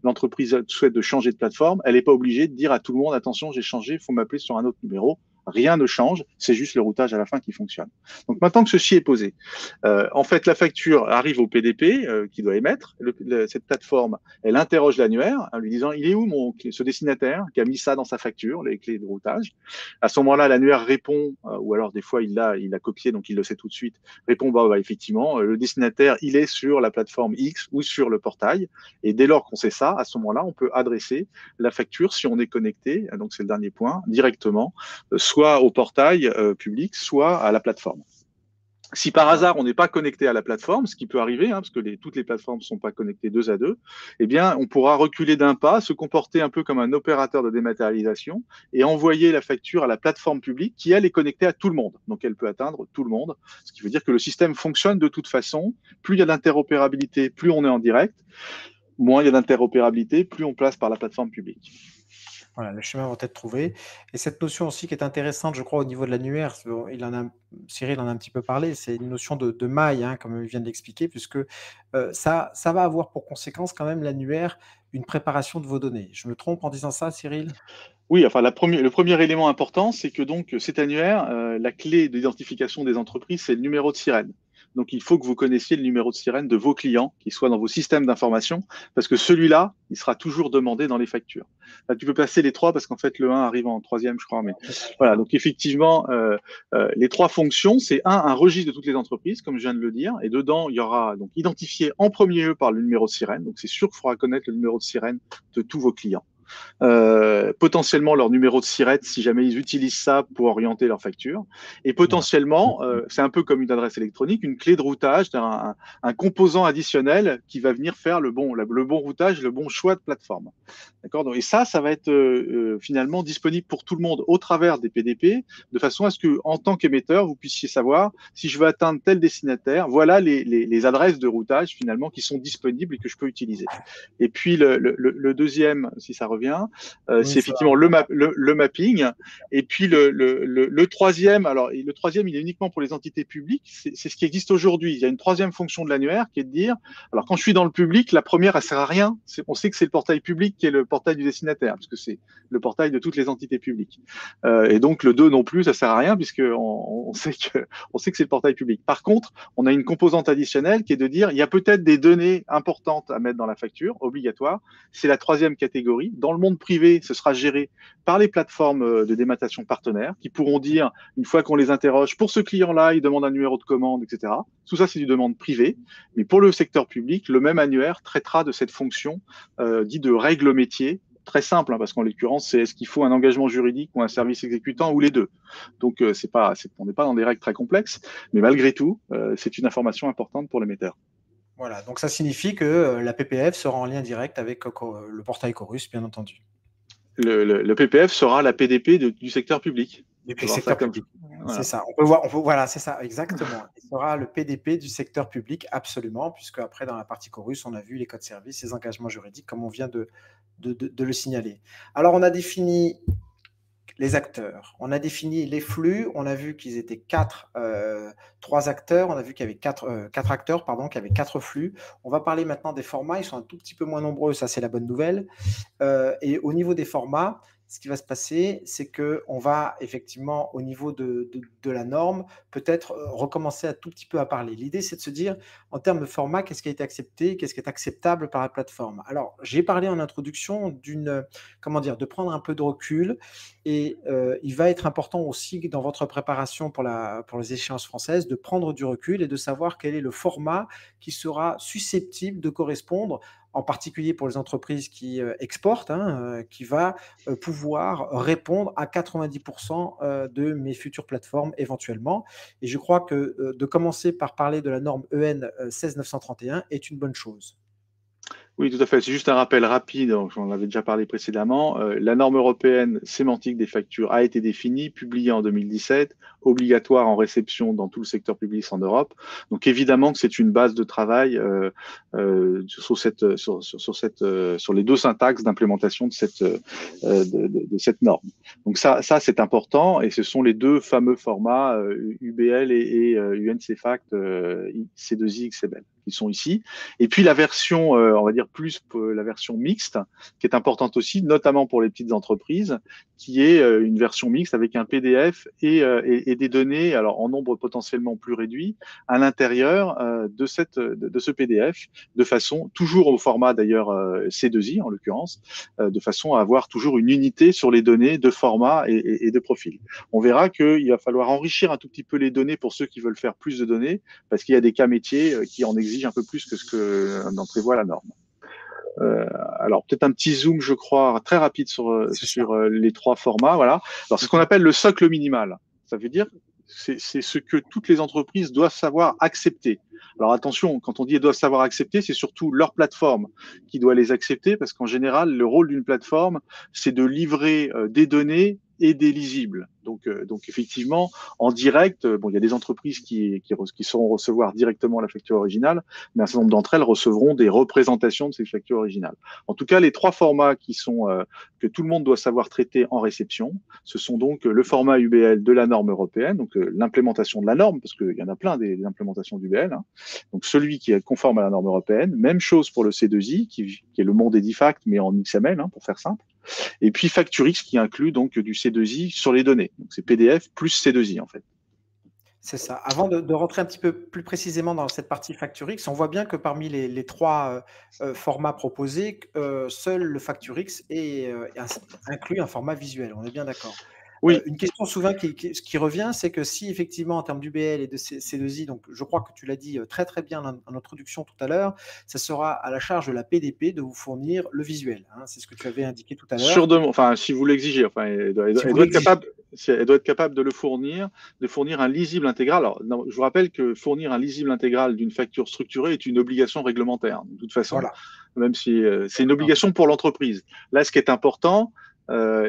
l'entreprise souhaite de changer de plateforme, elle n'est pas obligée de dire à tout le monde, attention, j'ai changé, il faut m'appeler sur un autre numéro. Rien ne change, c'est juste le routage à la fin qui fonctionne. Donc maintenant que ceci est posé, en fait la facture arrive au PDP qui doit émettre. Cette plateforme, elle interroge l'annuaire en lui disant il est où ce destinataire qui a mis ça dans sa facture, les clés de routage. À ce moment-là, l'annuaire répond, ou alors des fois il l'a copié donc il le sait tout de suite. Répond bah effectivement le destinataire il est sur la plateforme X ou sur le portail. Et dès lors qu'on sait ça, à ce moment-là, on peut adresser la facture si on est connecté. Donc c'est le dernier point directement. Soit au portail public, soit à la plateforme. Si par hasard on n'est pas connecté à la plateforme, ce qui peut arriver, hein, parce que toutes les plateformes ne sont pas connectées 2 à 2, eh bien on pourra reculer d'un pas, se comporter un peu comme un opérateur de dématérialisation et envoyer la facture à la plateforme publique qui elle est connectée à tout le monde. Donc elle peut atteindre tout le monde, ce qui veut dire que le système fonctionne de toute façon. Plus il y a d'interopérabilité, plus on est en direct. Moins il y a d'interopérabilité, plus on passe par la plateforme publique. Voilà, les chemins vont être trouvés. Et cette notion aussi qui est intéressante, je crois, au niveau de l'annuaire, Cyril en a un petit peu parlé, c'est une notion de maille, hein, comme il vient de l'expliquer, puisque ça va avoir pour conséquence quand même l'annuaire une préparation de vos données. Je me trompe en disant ça, Cyril? Oui, enfin, le premier élément important, c'est que donc cet annuaire, la clé d'identification des entreprises, c'est le numéro de sirène. Donc, il faut que vous connaissiez le numéro de sirène de vos clients, qui soit dans vos systèmes d'information, parce que celui-là, il sera toujours demandé dans les factures. Là, tu peux passer les trois, parce qu'en fait, le 1 arrive en troisième, je crois. Mais voilà, donc effectivement, les trois fonctions, c'est un registre de toutes les entreprises, comme je viens de le dire, et dedans, il y aura donc identifié en premier lieu par le numéro de sirène. Donc, c'est sûr qu'il faudra connaître le numéro de sirène de tous vos clients. Potentiellement leur numéro de SIRET si jamais ils utilisent ça pour orienter leur facture. Et Voilà. potentiellement, c'est un peu comme une adresse électronique, une clé de routage, un composant additionnel qui va venir faire le bon routage, le bon choix de plateforme. D'accord. Et ça va être finalement disponible pour tout le monde au travers des PDP, de façon à ce que, en tant qu'émetteur, vous puissiez savoir si je veux atteindre tel destinataire, voilà les adresses de routage finalement qui sont disponibles et que je peux utiliser. Et puis le deuxième, si ça revient, Oui, c'est ça effectivement le mapping. Et puis le troisième, alors le troisième, il est uniquement pour les entités publiques. C'est ce qui existe aujourd'hui. Il y a une troisième fonction de l'annuaire qui est de dire, alors quand je suis dans le public, la première, elle sert à rien. On sait que c'est le portail public qui est le portail du destinataire, parce que c'est le portail de toutes les entités publiques. Et donc le 2 non plus, ça sert à rien, puisque on sait que c'est le portail public. Par contre, on a une composante additionnelle qui est de dire, il y a peut-être des données importantes à mettre dans la facture, obligatoires. C'est la troisième catégorie. Dans le monde privé, ce sera géré par les plateformes de dématation partenaires qui pourront dire, une fois qu'on les interroge, pour ce client-là, il demande un numéro de commande, etc. Tout ça, c'est du demande privée. Mais pour le secteur public, le même annuaire traitera de cette fonction dit de règle métier, très simple, hein, parce qu'en l'occurrence, c'est est-ce qu'il faut un engagement juridique ou un service exécutant ou les deux. Donc, on n'est pas dans des règles très complexes, mais malgré tout, c'est une information importante pour l'émetteur. Voilà, donc ça signifie que la PPF sera en lien direct avec le portail Chorus, bien entendu. Le PPF sera la PDP du secteur public. Du On peut voir ça secteur comme public. voilà. C'est ça. Voilà, c'est ça, exactement. Il sera le PDP du secteur public, absolument, puisque après, dans la partie Chorus, on a vu les codes services, les engagements juridiques, comme on vient de le signaler. Alors, on a défini les acteurs, on a défini les flux, on a vu qu'ils étaient trois acteurs, on a vu qu'il y avait quatre acteurs, pardon, qu'il y avait 4 flux. On va parler maintenant des formats, ils sont un tout petit peu moins nombreux, ça c'est la bonne nouvelle. Et au niveau des formats, ce qui va se passer, c'est qu'on va effectivement, au niveau de la norme, peut-être recommencer un tout petit peu à parler. L'idée, c'est de se dire, en termes de format, qu'est-ce qui a été accepté, qu'est-ce qui est acceptable par la plateforme. Alors, j'ai parlé en introduction de prendre un peu de recul, et il va être important aussi dans votre préparation pour les échéances françaises de prendre du recul et de savoir quel est le format qui sera susceptible de correspondre, en particulier pour les entreprises qui exportent, qui va pouvoir répondre à 90% de mes futures plateformes éventuellement. Et je crois que de commencer par parler de la norme EN 16931 est une bonne chose. Oui, tout à fait. C'est juste un rappel rapide, j'en avais déjà parlé précédemment. La norme européenne sémantique des factures a été définie, publiée en 2017, obligatoire en réception dans tout le secteur public en Europe. Donc évidemment que c'est une base de travail sur les deux syntaxes d'implémentation de cette norme. Donc ça c'est important, et ce sont les deux fameux formats UBL et UNCFACT C2I XML qui sont ici. Et puis la version, on va dire plus la version mixte, qui est importante aussi, notamment pour les petites entreprises, qui est une version mixte avec un PDF et des données, alors en nombre potentiellement plus réduit, à l'intérieur de ce PDF, de façon, toujours au format d'ailleurs C2I en l'occurrence, de façon à avoir toujours une unité sur les données de format et de profil. On verra qu'il va falloir enrichir un tout petit peu les données pour ceux qui veulent faire plus de données, parce qu'il y a des cas métiers qui en exigent un peu plus que ce que n'en prévoit la norme. Alors peut-être un petit zoom, je crois, très rapide sur les trois formats. Voilà. Alors c'est ce qu'on appelle le socle minimal. Ça veut dire c'est ce que toutes les entreprises doivent savoir accepter. Alors attention, quand on dit doivent savoir accepter, c'est surtout leur plateforme qui doit les accepter, parce qu'en général, le rôle d'une plateforme, c'est de livrer des données et des lisibles. Donc effectivement, en direct, bon, il y a des entreprises qui sauront recevoir directement la facture originale, mais un certain nombre d'entre elles recevront des représentations de ces factures originales. En tout cas, les trois formats que tout le monde doit savoir traiter en réception, ce sont donc le format UBL de la norme européenne, donc l'implémentation de la norme, parce qu'il y en a plein des implémentations d'UBL, hein. Donc celui qui est conforme à la norme européenne. Même chose pour le C2I, qui est le monde Edifact, mais en XML, hein, pour faire simple. Et puis FactureX qui inclut donc du C2I sur les données. Donc c'est PDF plus C2I en fait. C'est ça. Avant de rentrer un petit peu plus précisément dans cette partie FactureX, on voit bien que parmi les trois formats proposés, seul le FactureX inclut un format visuel. On est bien d'accord. Oui. Une question souvent qui revient, c'est que si effectivement en termes d'UBL et de C2I, donc je crois que tu l'as dit très très bien en introduction tout à l'heure, ça sera à la charge de la PDP de vous fournir le visuel, hein. C'est ce que tu avais indiqué tout à l'heure. Enfin, si vous l'exigez, enfin, elle doit être capable de fournir un lisible intégral. Alors, non, je vous rappelle que fournir un lisible intégral d'une facture structurée est une obligation réglementaire. De toute façon, voilà. Même si c'est une obligation pour l'entreprise. Là, ce qui est important,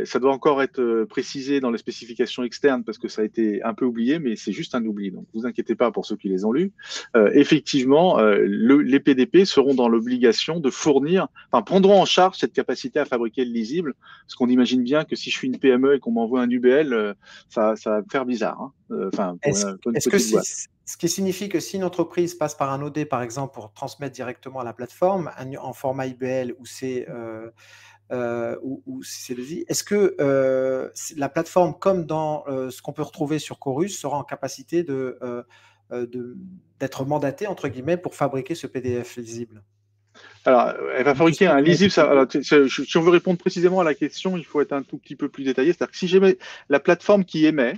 ça doit encore être précisé dans les spécifications externes parce que ça a été un peu oublié, mais c'est juste un oubli. Donc, vous inquiétez pas pour ceux qui les ont lus. Effectivement, les PDP seront dans l'obligation de prendront en charge cette capacité à fabriquer le lisible. Parce qu'on imagine bien que si je suis une PME et qu'on m'envoie un UBL, ça va me faire bizarre. Hein. Pour une petite boîte. Ce qui signifie que si une entreprise passe par un OD, par exemple, pour transmettre directement à la plateforme en format IBL ou C2I, est-ce que la plateforme, comme dans ce qu'on peut retrouver sur Chorus, sera en capacité d'être mandatée, entre guillemets, pour fabriquer ce PDF lisible? Alors, elle va fabriquer un lisible. Si on veut répondre précisément à la question, il faut être un tout petit peu plus détaillé. C'est-à-dire que si j'émets la plateforme qui émet,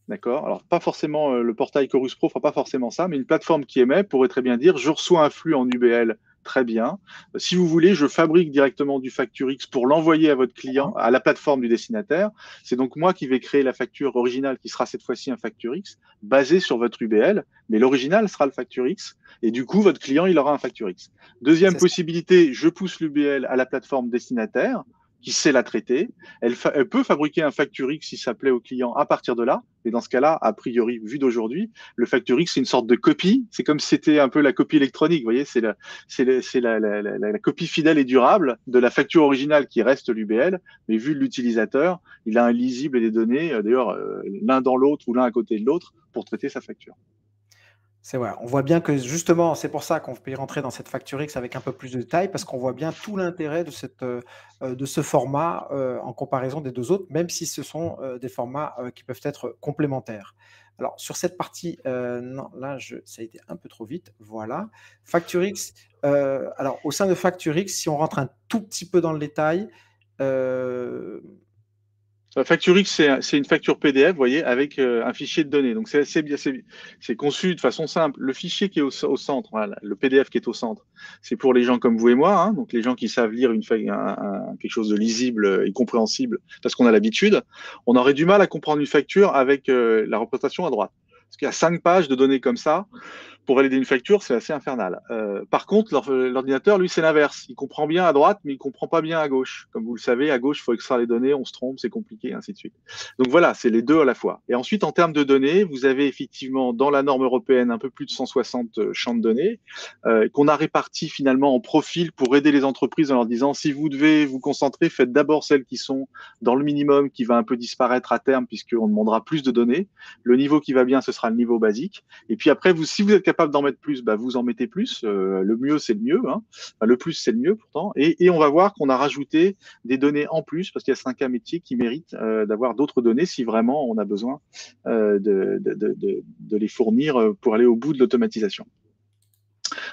d'accord. Alors, pas forcément le portail Chorus Pro fera pas forcément ça, mais une plateforme qui émet pourrait très bien dire je reçois un flux en UBL, très bien. Si vous voulez, je fabrique directement du FactureX pour l'envoyer à votre client, à la plateforme du destinataire. C'est donc moi qui vais créer la facture originale qui sera cette fois-ci un FactureX basé sur votre UBL, mais l'original sera le FactureX et du coup, votre client, il aura un FactureX. Deuxième possibilité, je pousse l'UBL à la plateforme destinataire qui sait la traiter. Elle peut fabriquer un FactureX si ça plaît au client à partir de là. Et dans ce cas-là, a priori, vu d'aujourd'hui, le FactureX, c'est une sorte de copie. C'est comme si c'était un peu la copie électronique. Vous voyez, c'est la copie fidèle et durable de la facture originale qui reste l'UBL. Mais vu de l'utilisateur, il a un lisible et des données, d'ailleurs, l'un dans l'autre ou l'un à côté de l'autre pour traiter sa facture. C'est vrai. On voit bien que justement, c'est pour ça qu'on peut y rentrer dans cette FactureX avec un peu plus de détails, parce qu'on voit bien tout l'intérêt de ce format en comparaison des deux autres, même si ce sont des formats qui peuvent être complémentaires. Alors, sur cette partie, non, là, ça a été un peu trop vite. Voilà. FactureX, alors, au sein de FactureX, si on rentre un tout petit peu dans le détail, FactureX, c'est une facture PDF, vous voyez, avec un fichier de données. Donc, c'est conçu de façon simple. Le fichier qui est au centre, voilà, le PDF qui est au centre, c'est pour les gens comme vous et moi, hein, donc les gens qui savent lire quelque chose de lisible et compréhensible parce qu'on a l'habitude. On aurait du mal à comprendre une facture avec la représentation à droite. Parce qu'il y a 5 pages de données comme ça. Pour valider une facture, c'est assez infernal. Par contre, l'ordinateur, lui, c'est l'inverse. Il comprend bien à droite, mais il comprend pas bien à gauche. Comme vous le savez, à gauche, il faut extraire les données, on se trompe, c'est compliqué, ainsi de suite. Donc voilà, c'est les deux à la fois. Et ensuite, en termes de données, vous avez effectivement dans la norme européenne un peu plus de 160 champs de données qu'on a répartis finalement en profil pour aider les entreprises en leur disant si vous devez vous concentrer, faites d'abord celles qui sont dans le minimum, qui va un peu disparaître à terme puisqu'on demandera plus de données. Le niveau qui va bien, ce sera le niveau basique. Et puis après, si vous êtes capable d'en mettre plus, bah vous en mettez plus. Le mieux, c'est le mieux. Hein. Enfin, le plus, c'est le mieux pourtant. Et on va voir qu'on a rajouté des données en plus parce qu'il y a 5 cas métiers qui méritent d'avoir d'autres données si vraiment on a besoin de les fournir pour aller au bout de l'automatisation.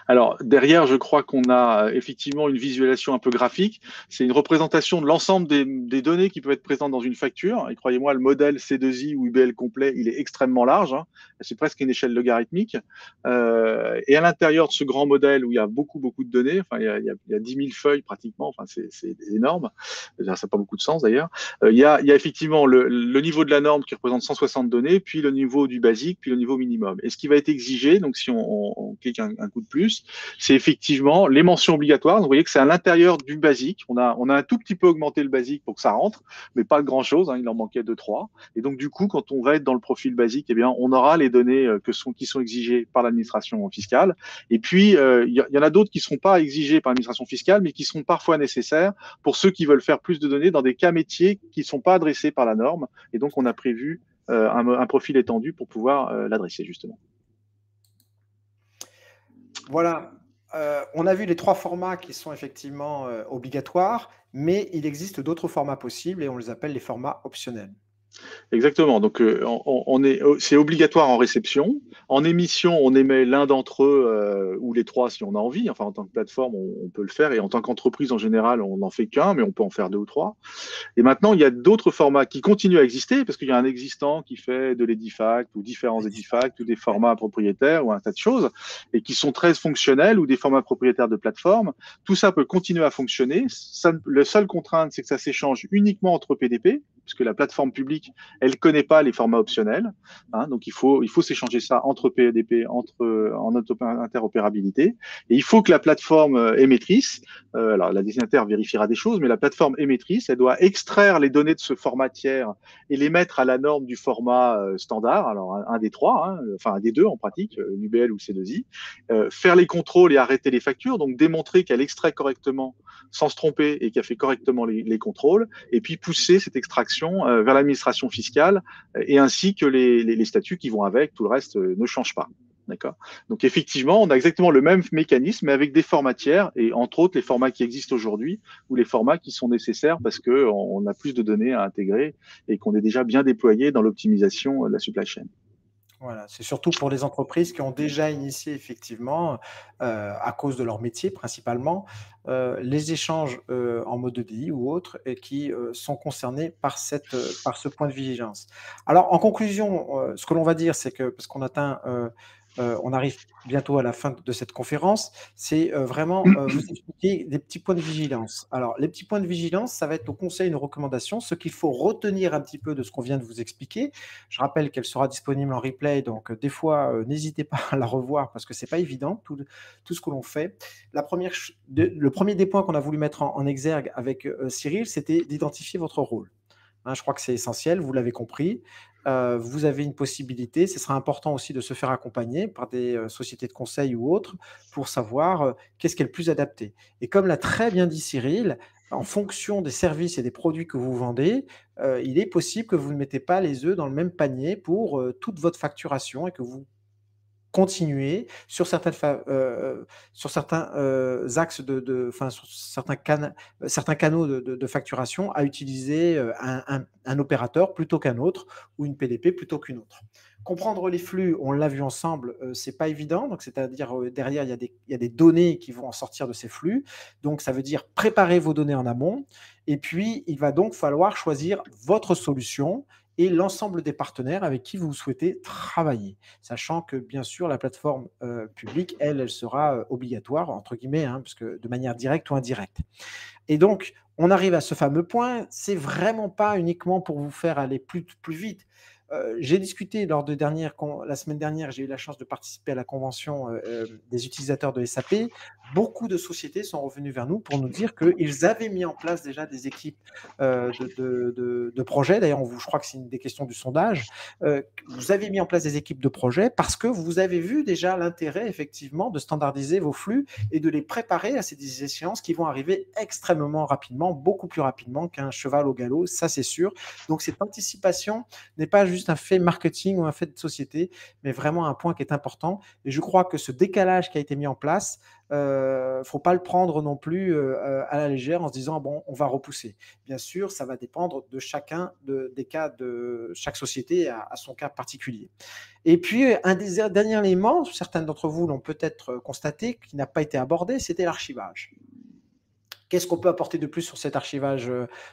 Alors, derrière, je crois qu'on a effectivement une visualisation un peu graphique. C'est une représentation de l'ensemble des données qui peuvent être présentes dans une facture. Et croyez-moi, le modèle C2I ou UBL complet, il est extrêmément large. Hein. C'est presque une échelle logarithmique. Et à l'intérieur de ce grand modèle où il y a beaucoup de données, enfin, il y a 10 000 feuilles pratiquement, enfin, c'est énorme. Ça n'a pas beaucoup de sens d'ailleurs. Il y a effectivement le niveau de la norme qui représente 160 données, puis le niveau du basique, puis le niveau minimum. Et ce qui va être exigé, donc si on clique un coup de plus, juste, c'est effectivement les mentions obligatoires. Donc, vous voyez que c'est à l'intérieur du basique. On a un tout petit peu augmenté le basique pour que ça rentre, mais pas grand-chose, hein, il en manquait 2-3. Et donc, du coup, quand on va être dans le profil basique, eh bien, on aura les données qui sont exigées par l'administration fiscale. Et puis, y en a d'autres qui ne seront pas exigées par l'administration fiscale, mais qui sont parfois nécessaires pour ceux qui veulent faire plus de données dans des cas métiers qui ne sont pas adressés par la norme. Et donc, on a prévu un profil étendu pour pouvoir l'adresser, justement. Voilà, on a vu les 3 formats qui sont effectivement obligatoires, mais il existe d'autres formats possibles et on les appelle les formats optionnels. Exactement. Donc, c'est obligatoire en réception. En émission, on émet l'un d'entre eux ou les 3 si on a envie. Enfin, en tant que plateforme, on peut le faire. Et en tant qu'entreprise, en général, on n'en fait qu'un, mais on peut en faire 2 ou 3. Et maintenant, il y a d'autres formats qui continuent à exister parce qu'il y a un existant qui fait de l'edifact ou différents edifacts ou des formats propriétaires ou un tas de choses et qui sont très fonctionnels ou des formats propriétaires de plateforme. Tout ça peut continuer à fonctionner. Le seul contrainte, c'est que ça s'échange uniquement entre PDP puisque la plateforme publique, elle connaît pas les formats optionnels. Hein, donc, il faut s'échanger ça entre PDP, en interopérabilité. Et il faut que la plateforme émettrice, alors la destinataire vérifiera des choses, mais la plateforme émettrice, elle doit extraire les données de ce format tiers et les mettre à la norme du format standard, alors un des 3, hein, enfin un des 2 en pratique, l'UBL ou le C2I, faire les contrôles et arrêter les factures, donc démontrer qu'elle extrait correctement sans se tromper et qu'elle fait correctement les contrôles, et puis pousser cette extraction vers l'administration fiscale et ainsi que les statuts qui vont avec, tout le reste ne change pas. D'accord. Donc effectivement, on a exactement le même mécanisme, mais avec des formats tiers, et entre autres les formats qui existent aujourd'hui ou les formats qui sont nécessaires parce qu'on a plus de données à intégrer et qu'on est déjà bien déployé dans l'optimisation de la supply chain. Voilà, c'est surtout pour les entreprises qui ont déjà initié effectivement, à cause de leur métier principalement, les échanges, en mode EDI ou autre et qui, sont concernés par par ce point de vigilance. Alors en conclusion, ce que l'on va dire, c'est que parce qu'on atteint, on arrive bientôt à la fin de cette conférence, c'est, vraiment, vous expliquer des petits points de vigilance. Alors les petits points de vigilance, ça va être au conseil une recommandation, ce qu'il faut retenir un petit peu de ce qu'on vient de vous expliquer. Je rappelle qu'elle sera disponible en replay, donc des fois, n'hésitez pas à la revoir parce que c'est pas évident tout ce que l'on fait. Le premier des points qu'on a voulu mettre en exergue avec Cyril, c'était d'identifier votre rôle. Hein, je crois que c'est essentiel, vous l'avez compris. Vous avez une possibilité, ce sera important aussi de se faire accompagner par des sociétés de conseil ou autres pour savoir qu'est-ce qui est le plus adapté. Et comme l'a très bien dit Cyril, en fonction des services et des produits que vous vendez, il est possible que vous ne mettez pas les œufs dans le même panier pour toute votre facturation et que vous continuer sur sur certains, axes enfin, sur certains canaux de facturation à utiliser, un opérateur plutôt qu'un autre ou une PDP plutôt qu'une autre. Comprendre les flux, on l'a vu ensemble, c'est pas évident, donc c'est-à-dire, derrière il y a des données qui vont en sortir de ces flux, donc ça veut dire préparer vos données en amont et puis il va donc falloir choisir votre solution et l'ensemble des partenaires avec qui vous souhaitez travailler. Sachant que, bien sûr, la plateforme publique, elle sera obligatoire, entre guillemets, hein, parce que de manière directe ou indirecte. Et donc, on arrive à ce fameux point, c'est vraiment pas uniquement pour vous faire aller plus vite. J'ai discuté la semaine dernière, j'ai eu la chance de participer à la convention des utilisateurs de SAP. Beaucoup de sociétés sont revenues vers nous pour nous dire qu'ils avaient mis en place déjà des équipes de projets. D'ailleurs, je crois que c'est une des questions du sondage. Vous avez mis en place des équipes de projets parce que vous avez vu déjà l'intérêt, effectivement, de standardiser vos flux et de les préparer à ces échéances qui vont arriver extrêmement rapidement, beaucoup plus rapidement qu'un cheval au galop, ça c'est sûr. Donc, cette anticipation n'est pas juste un fait marketing ou un fait de société, mais vraiment un point qui est important. Et je crois que ce décalage qui a été mis en place, faut pas le prendre non plus à la légère en se disant bon, on va repousser. Bien sûr, ça va dépendre de chacun des cas de chaque société à son cas particulier. Et puis un des derniers éléments, certains d'entre vous l'ont peut-être constaté, qui n'a pas été abordé, c'était l'archivage. Qu'est-ce qu'on peut apporter de plus sur cet archivage,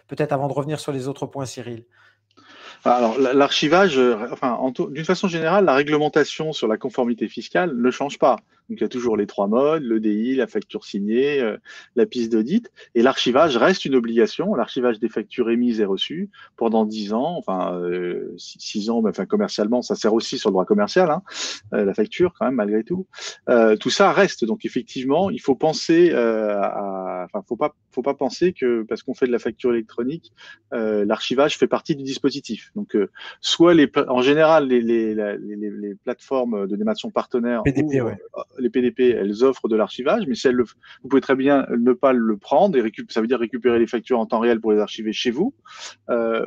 peut-être avant de revenir sur les autres points, Cyril? Alors, l'archivage, enfin, d'une façon générale, la réglementation sur la conformité fiscale ne change pas. Donc, il y a toujours les trois modes, l'EDI, la facture signée, la piste d'audit. Et l'archivage reste une obligation. L'archivage des factures émises et reçues pendant 10 ans, enfin, 6 ans, mais enfin, commercialement, ça sert aussi sur le droit commercial, hein, la facture, quand même, malgré tout. Tout ça reste. Donc, effectivement, il faut penser enfin, faut pas penser que parce qu'on fait de la facture électronique, l'archivage fait partie du dispositif. Donc, soit en général, les plateformes de démation partenaires PDP, ouvrent ouais. les PDP, elles offrent de l'archivage, mais si vous pouvez très bien ne pas le prendre et ça veut dire récupérer les factures en temps réel pour les archiver chez vous.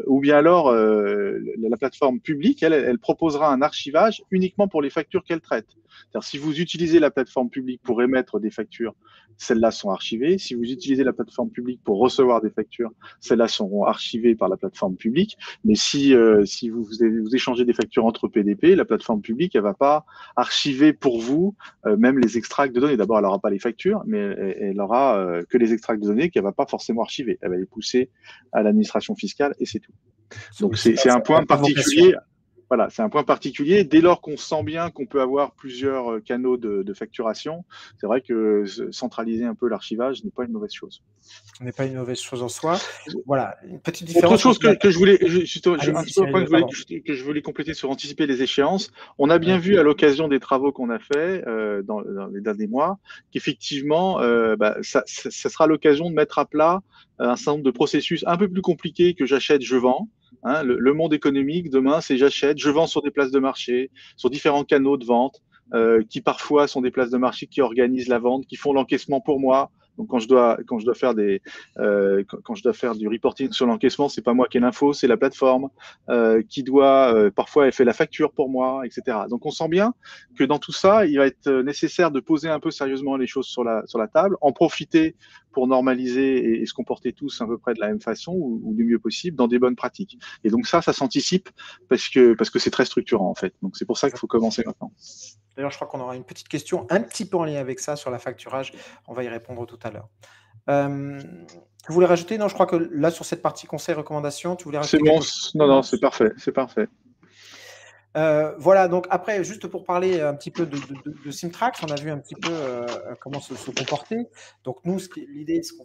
Ou bien alors, la plateforme publique, elle proposera un archivage uniquement pour les factures qu'elle traite. C'est-à-dire, si vous utilisez la plateforme publique pour émettre des factures, celles-là sont archivées. Si vous utilisez la plateforme publique pour recevoir des factures, celles-là seront archivées par la plateforme publique. Mais si vous échangez des factures entre PDP, la plateforme publique, elle va pas archiver pour vous même les extracts de données. D'abord, elle n'aura pas les factures, mais elle aura que les extracts de données qu'elle va pas forcément archiver. Elle va les pousser à l'administration fiscale et c'est tout. Donc, Oui, c'est c'est un la point vocation. particulier. Voilà, c'est un point particulier. Dès lors qu'on sent bien qu'on peut avoir plusieurs canaux de facturation, c'est vrai que centraliser un peu l'archivage n'est pas une mauvaise chose. Ce n'est pas une mauvaise chose en soi. Voilà, une petite Autre différence chose entre la... que je voulais, un Allez-y, petit point Cyril, pardon. que je voulais compléter sur anticiper les échéances. On a bien Oui. vu à l'occasion des travaux qu'on a fait dans les derniers mois qu'effectivement, ça sera l'occasion de mettre à plat un certain nombre de processus un peu plus compliqués que j'achète, je vends. Hein, le monde économique demain, c'est j'achète, je vends sur des places de marché, sur différents canaux de vente, qui parfois sont des places de marché qui organisent la vente, qui font l'encaissement pour moi. Donc quand je dois faire quand je dois faire du reporting sur l'encaissement, c'est pas moi qui ai l'info, c'est la plateforme qui doit parfois elle fait la facture pour moi, etc. Donc on sent bien que dans tout ça, il va être nécessaire de poser un peu sérieusement les choses sur la table, en profiter pour normaliser et se comporter tous à peu près de la même façon ou du mieux possible dans des bonnes pratiques. Et donc ça s'anticipe parce que c'est très structurant en fait. Donc c'est pour ça qu'il faut commencer maintenant. D'ailleurs, je crois qu'on aura une petite question un petit peu en lien avec ça sur la facturage. On va y répondre tout à l'heure. Tu voulais rajouter? Non, je crois que là, sur cette partie conseil, recommandation, tu voulais C'est rajouter bon, quelque chose? non, non, c'est parfait, c'est parfait. Voilà, donc après, juste pour parler un petit peu de Simtrax, on a vu un petit peu comment se comporter. Donc nous, l'idée, c'est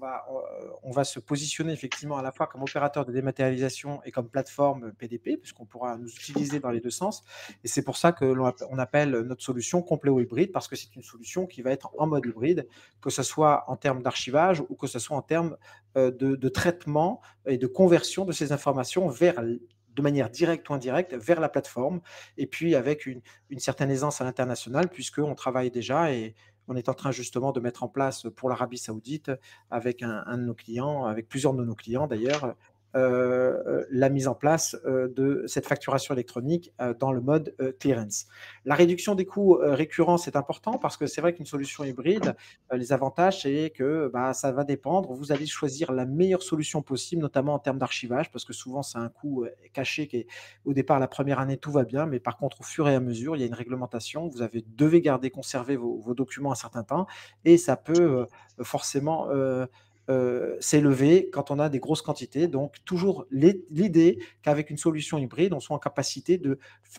on va se positionner effectivement à la fois comme opérateur de dématérialisation et comme plateforme PDP, puisqu'on pourra nous utiliser dans les deux sens. Et c'est pour ça que on appelle notre solution Compléo Hybride, parce que c'est une solution qui va être en mode hybride, que ce soit en termes d'archivage ou que ce soit en termes de traitement et de conversion de ces informations de manière directe ou indirecte vers la plateforme, et puis avec une certaine aisance à l'international, puisqu'on travaille déjà et on est en train justement de mettre en place pour l'Arabie Saoudite, avec un de nos clients, avec plusieurs de nos clients d'ailleurs, la mise en place de cette facturation électronique dans le mode clearance. La réduction des coûts récurrents, c'est important parce que c'est vrai qu'une solution hybride, les avantages, c'est que ça va dépendre. Vous allez choisir la meilleure solution possible, notamment en termes d'archivage, parce que souvent, c'est un coût caché qui est, au départ, la première année, tout va bien, mais par contre, au fur et à mesure, il y a une réglementation. Vous devez garder, conserver vos documents un certain temps et ça peut forcément s'élever quand on a des grosses quantités. Donc, toujours l'idée qu'avec une solution hybride, on soit en capacité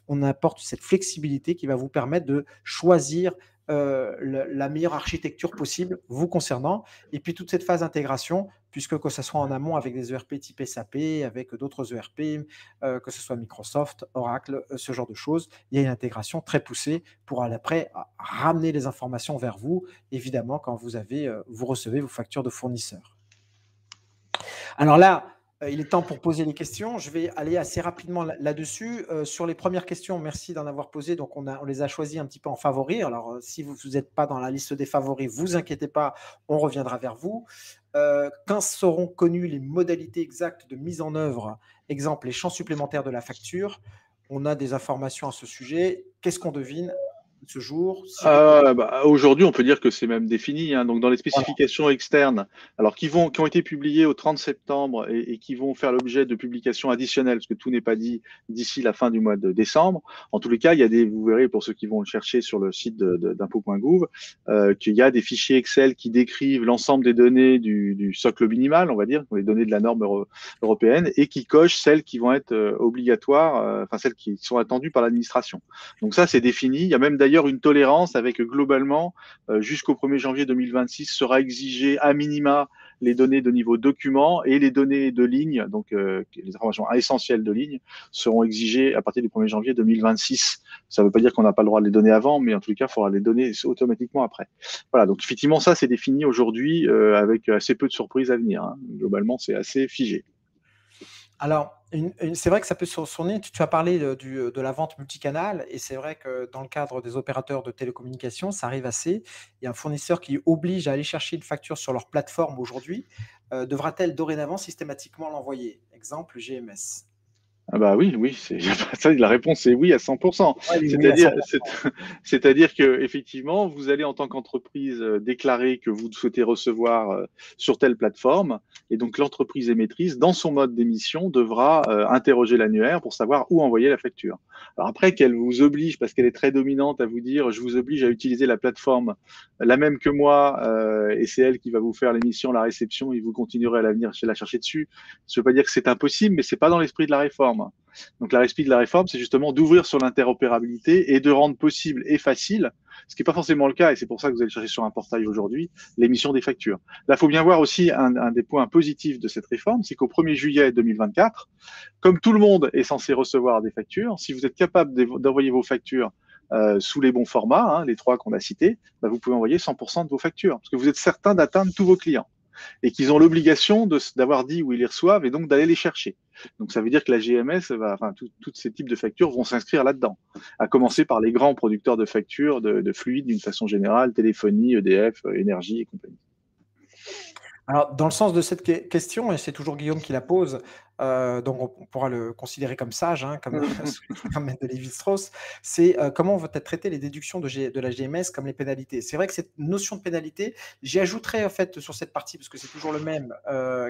on apporte cette flexibilité qui va vous permettre de choisir la meilleure architecture possible vous concernant. Et puis, toute cette phase d'intégration, puisque que ce soit en amont avec des ERP type SAP, avec d'autres ERP, que ce soit Microsoft, Oracle, ce genre de choses, il y a une intégration très poussée pour après ramener les informations vers vous, évidemment, quand vous recevez vos factures de fournisseurs. Alors là, il est temps pour poser les questions. Je vais aller assez rapidement là-dessus. Sur les premières questions, merci d'en avoir posé. Donc, on les a choisies un petit peu en favoris. Alors, si vous n'êtes pas dans la liste des favoris, vous inquiétez pas, on reviendra vers vous. Quand seront connues les modalités exactes de mise en œuvre, exemple, les champs supplémentaires de la facture? On a des informations à ce sujet. Qu'est-ce qu'on devine? ce jour, si je peux. Aujourd'hui, on peut dire que c'est même défini, hein. Donc, dans les Voilà. spécifications externes, alors qui ont été publiées au 30 septembre et qui vont faire l'objet de publications additionnelles, parce que tout n'est pas dit d'ici la fin du mois de décembre. En tous les cas, il y a vous verrez pour ceux qui vont le chercher sur le site d'impôt.gouv, qu'il y a des fichiers Excel qui décrivent l'ensemble des données du socle minimal, on va dire, les données de la norme européenne, et qui cochent celles qui vont être obligatoires, enfin celles qui sont attendues par l'administration. Donc ça, c'est défini. Il y a même d'ailleurs une tolérance avec globalement, jusqu'au 1er janvier 2026, sera exigé à minima les données de niveau document et les données de ligne, donc les informations essentielles de ligne, seront exigées à partir du 1er janvier 2026. Ça ne veut pas dire qu'on n'a pas le droit de les donner avant, mais en tout cas, il faudra les donner automatiquement après. Voilà, donc effectivement, ça, c'est défini aujourd'hui avec assez peu de surprises à venir, hein. Globalement, c'est assez figé. Alors, c'est vrai que ça peut sonner. Tu as parlé de la vente multicanal, et c'est vrai que dans le cadre des opérateurs de télécommunications, ça arrive assez. Il y a un fournisseur qui oblige à aller chercher une facture sur leur plateforme aujourd'hui. Devra-t-elle dorénavant systématiquement l'envoyer? Exemple, GMS. Ah bah oui, oui, ça, la réponse est oui à 100%. Ouais, oui, à C'est-à-dire, 100%. c'est-à-dire que effectivement, vous allez en tant qu'entreprise déclarer que vous souhaitez recevoir sur telle plateforme, et donc l'entreprise émettrice, dans son mode d'émission, devra interroger l'annuaire pour savoir où envoyer la facture. Alors après, qu'elle vous oblige, parce qu'elle est très dominante, à vous dire, je vous oblige à utiliser la plateforme la même que moi, et c'est elle qui va vous faire l'émission, la réception, et vous continuerez à l'avenir la chercher dessus. Je ne veux pas dire que c'est impossible, mais c'est pas dans l'esprit de la réforme. Donc la l'esprit de la réforme, c'est justement d'ouvrir sur l'interopérabilité et de rendre possible et facile, ce qui n'est pas forcément le cas, et c'est pour ça que vous allez chercher sur un portail aujourd'hui, l'émission des factures. Là, il faut bien voir aussi un des points positifs de cette réforme, c'est qu'au 1er juillet 2024, comme tout le monde est censé recevoir des factures, si vous êtes capable d'envoyer vos factures sous les bons formats, hein, les 3 qu'on a cités, bah, vous pouvez envoyer 100% de vos factures, parce que vous êtes certain d'atteindre tous vos clients et qu'ils ont l'obligation d'avoir dit où ils les reçoivent et donc d'aller les chercher. Donc ça veut dire que la GMS, tous ces types de factures vont s'inscrire là-dedans, à commencer par les grands producteurs de factures, de fluides d'une façon générale, téléphonie, EDF, énergie et compagnie. Alors, dans le sens de cette question, et c'est toujours Guillaume qui la pose, donc on pourra le considérer comme sage, hein, comme Maître de Lévi-Strauss, c'est comment vont être traitées les déductions de la GMS comme les pénalités. C'est vrai que cette notion de pénalité, j'y ajouterais en fait sur cette partie, parce que c'est toujours le même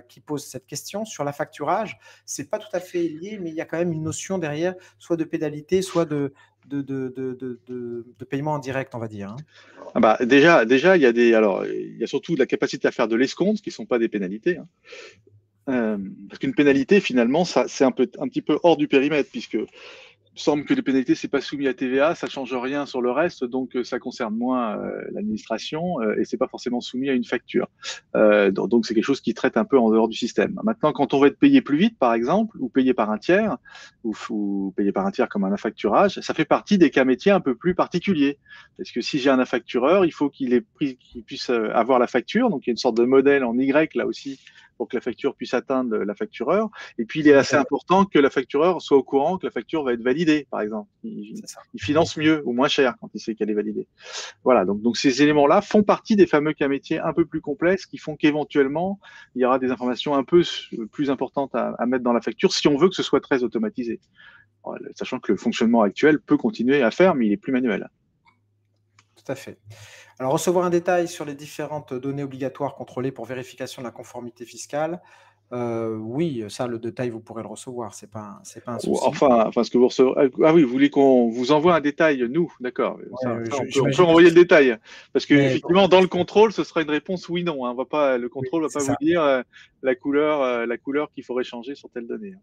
qui pose cette question, sur l'affacturage, c'est pas tout à fait lié, mais il y a quand même une notion derrière, soit de pénalité, soit de paiement en direct, on va dire, hein. Ah bah, déjà, il y a surtout la capacité à faire de l'escompte, qui ne sont pas des pénalités, hein. Parce qu'une pénalité, finalement, c'est un petit peu hors du périmètre, puisque il semble que les pénalités, c'est pas soumis à TVA, ça change rien sur le reste, donc ça concerne moins l'administration et c'est pas forcément soumis à une facture. Donc c'est quelque chose qui traite un peu en dehors du système. Maintenant, quand on va être payé plus vite, par exemple, ou payé par un tiers, ou payé par un tiers comme un affacturage, ça fait partie des cas métiers un peu plus particuliers. Parce que si j'ai un affactureur, il faut qu'il puisse avoir la facture, donc il y a une sorte de modèle en Y là aussi pour que la facture puisse atteindre l'affactureur. Et puis, il est assez important que l'affactureur soit au courant que la facture va être validée, par exemple. Il finance mieux ou moins cher quand il sait qu'elle est validée. Voilà, donc ces éléments-là font partie des fameux cas métiers un peu plus complexes qui font qu'éventuellement, il y aura des informations un peu plus importantes à mettre dans la facture si on veut que ce soit très automatisé. Sachant que le fonctionnement actuel peut continuer à faire, mais il est plus manuel. Tout à fait. Alors, recevoir un détail sur les différentes données obligatoires contrôlées pour vérification de la conformité fiscale, oui, ça, le détail, vous pourrez le recevoir, c'est pas un souci. Enfin, ce que vous recevrez. Ah oui, vous voulez qu'on vous envoie un détail, nous, d'accord. Ouais, On peut envoyer le détail. Parce que effectivement, bon, dans le contrôle, ce sera une réponse oui, non, hein. Le contrôle ne va pas vous dire la couleur qu'il faudrait changer sur telle donnée.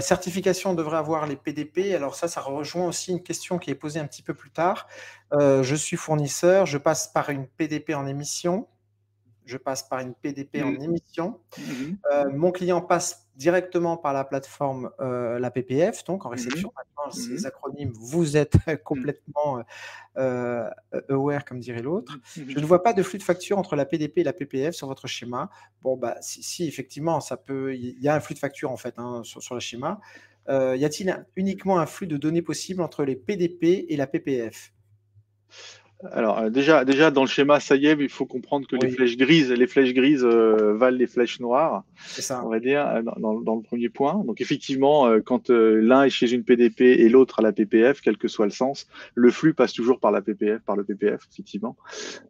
Certification devrait avoir les PDP. Alors ça rejoint aussi une question qui est posée un petit peu plus tard. Je suis fournisseur, je passe par une PDP en émission. Mon client passe directement par la plateforme, la PPF, donc en réception. Maintenant, ces acronymes, vous êtes complètement aware, comme dirait l'autre. Je ne vois pas de flux de facture entre la PDP et la PPF sur votre schéma. Bon, bah, si effectivement, il y a un flux de facture en fait, hein, sur le schéma. Y a-t-il uniquement un flux de données possible entre les PDP et la PPF? Alors, déjà, dans le schéma, ça y est, il faut comprendre que les Oui, flèches grises valent les flèches noires, c'est on ça. va dire, dans le premier point. Donc, effectivement, quand l'un est chez une PDP et l'autre à la PPF, quel que soit le sens, le flux passe toujours par la PPF, par le PPF, effectivement,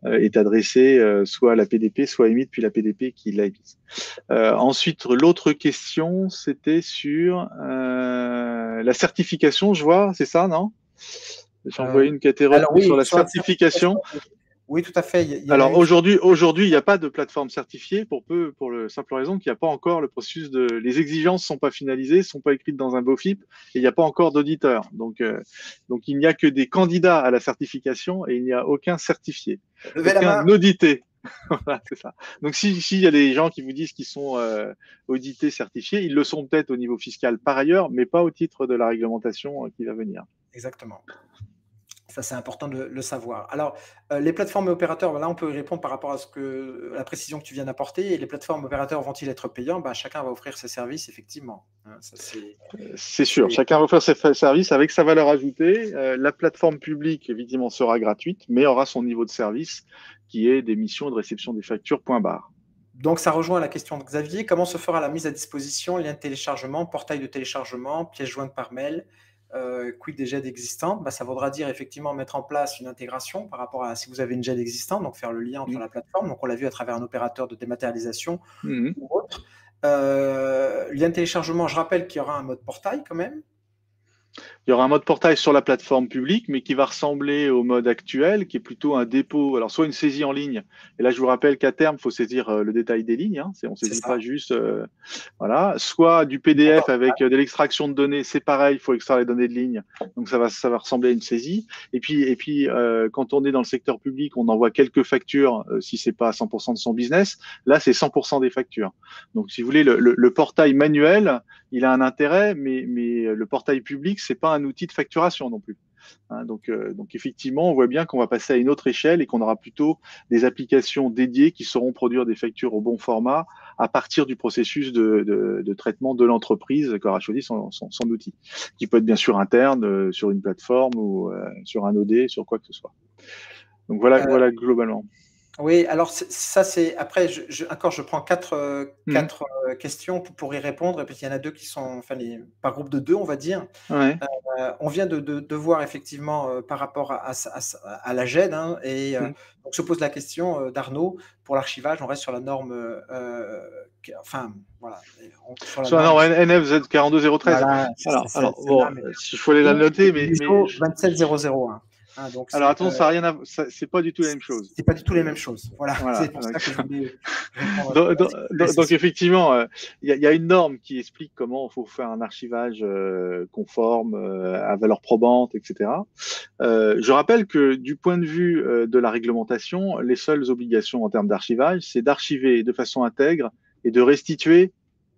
est adressé soit à la PDP, soit émis depuis la PDP qui l'a émise. Ensuite, l'autre question, c'était sur la certification, je vois, c'est ça, non? J'ai envoyé une qui a été Alors retenue sur oui, la sur la certification, certification. oui. Oui, tout à fait. Il y en a Alors une sur. aujourd'hui, il n'y a pas de plateforme certifiée pour le simple raison qu'il n'y a pas encore le processus les exigences sont pas finalisées, sont pas écrites dans un BOFIP et il n'y a pas encore d'auditeur. Donc il n'y a que des candidats à la certification et il n'y a aucun certifié, Levez la aucun main. audité. Voilà, c'est ça. Donc s'il y a des gens qui vous disent qu'ils sont audités, certifiés, ils le sont peut-être au niveau fiscal par ailleurs, mais pas au titre de la réglementation qui va venir. Exactement. Ça, c'est important de le savoir. Alors, les plateformes et opérateurs, là, on peut y répondre par rapport à la précision que tu viens d'apporter. Et les plateformes opérateurs vont-ils être payants? Bah, chacun va offrir ses services, effectivement. Hein, ça, C'est sûr, c'est chacun va faire ses services avec sa valeur ajoutée. La plateforme publique, évidemment, sera gratuite, mais aura son niveau de service qui est d'émission et de réception des factures, point barre. Donc, ça rejoint la question de Xavier. Comment se fera la mise à disposition, lien de téléchargement, portail de téléchargement, pièces jointes par mail, quid des GED existants? Bah, ça voudra dire effectivement mettre en place une intégration par rapport à si vous avez une GED existante, donc faire le lien entre la plateforme. Donc, on l'a vu à travers un opérateur de dématérialisation Mhm. ou autre. Lien de téléchargement, je rappelle qu'il y aura un mode portail quand même. Il y aura un mode portail sur la plateforme publique, mais qui va ressembler au mode actuel, qui est plutôt un dépôt. Alors, soit une saisie en ligne. Et là, je vous rappelle qu'à terme, il faut saisir le détail des lignes. Hein. On ne C'est saisit pas ça. juste. Voilà. Soit du Du montant PDF final. avec de l'extraction de données. C'est pareil, il faut extraire les données de ligne. Donc, ça va ressembler à une saisie. Et puis quand on est dans le secteur public, on envoie quelques factures si c'est pas à 100% de son business. Là, c'est 100% des factures. Donc, si vous voulez, le portail manuel, il a un intérêt, mais le portail public, c'est pas un outil de facturation non plus. Hein, donc effectivement, on voit bien qu'on va passer à une autre échelle et qu'on aura plutôt des applications dédiées qui sauront produire des factures au bon format à partir du processus de traitement de l'entreprise qu'aura choisi son outil, qui peut être bien sûr interne sur une plateforme ou sur un OD, sur quoi que ce soit. Donc voilà globalement. Oui, alors ça c'est après encore je prends Mmh. questions pour y répondre et puis il y en a 2 qui sont enfin par groupe de 2 on va dire. Ouais. On vient de voir effectivement, par rapport à la GED, hein, et Mmh. donc se pose la question, d'Arnaud, pour l'archivage, on reste sur la norme, enfin voilà, sur la Sur la norme norme NFZ 42013. voilà, c'est Alors celle-là, bon, mais s'il faut aller la ou noter, mais l'ISO 27001, hein, donc alors attention, ça n'a rien à, c'est pas du tout la même chose. c'est pas du tout les mêmes choses. Voilà, c'est Voilà. pour ça que je voulais répondre à Donc, cette donc, précision. effectivement, y a une norme qui explique comment il faut faire un archivage conforme, à valeur probante, etc. Je rappelle que du point de vue de la réglementation, les seules obligations en termes d'archivage, c'est d'archiver de façon intègre et de restituer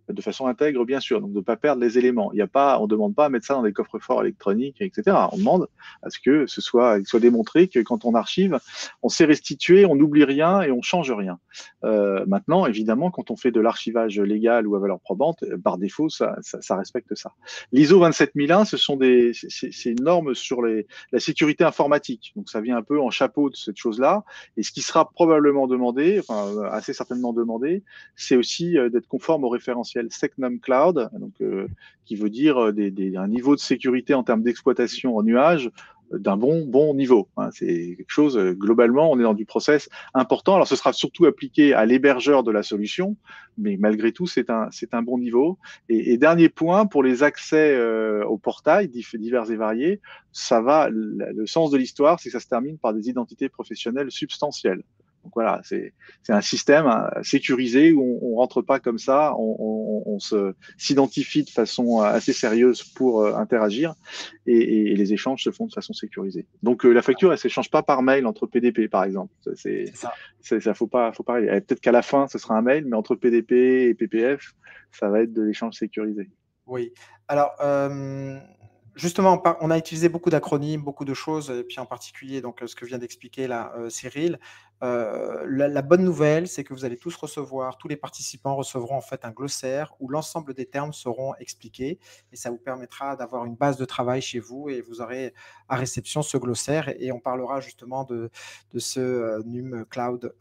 de façon intègre, bien sûr, donc de ne pas perdre les éléments. Il y a pas, on ne demande pas à mettre ça dans des coffres-forts électroniques, etc. On demande à ce que il soit démontré que quand on archive, on sait restituer, on n'oublie rien et on change rien. Maintenant, évidemment, quand on fait de l'archivage légal ou à valeur probante, par défaut, ça respecte ça. L'ISO 27001, c'est une norme sur la sécurité informatique. Donc, ça vient un peu en chapeau de cette chose-là. Et ce qui sera probablement demandé, enfin, assez certainement demandé, c'est aussi d'être conforme au référentiel Secnum Cloud, donc, qui veut dire un niveau de sécurité en termes d'exploitation en nuage d'un bon niveau. Hein. C'est quelque chose, globalement, on est dans du process important. Alors, ce sera surtout appliqué à l'hébergeur de la solution, mais malgré tout, c'est un bon niveau. Et dernier point, pour les accès au portail, divers et variés, ça va, le sens de l'histoire, c'est que ça se termine par des identités professionnelles substantielles. Donc voilà, c'est un système sécurisé où on rentre pas comme ça, on s'identifie de façon assez sérieuse pour interagir et les échanges se font de façon sécurisée. Donc la facture, elle s'échange pas par mail entre PDP par exemple. C'est ça. Ça faut pas peut-être qu'à la fin ce sera un mail, mais entre PDP et PPF, ça va être de l'échange sécurisé. Oui. Alors, justement, on a utilisé beaucoup d'acronymes, beaucoup de choses, et puis en particulier, donc, ce que vient d'expliquer là, Cyril. La bonne nouvelle, c'est que vous allez tous recevoir, tous les participants recevront en fait un glossaire où l'ensemble des termes seront expliqués et ça vous permettra d'avoir une base de travail chez vous et vous aurez à réception ce glossaire et on parlera justement de ce NUM Cloud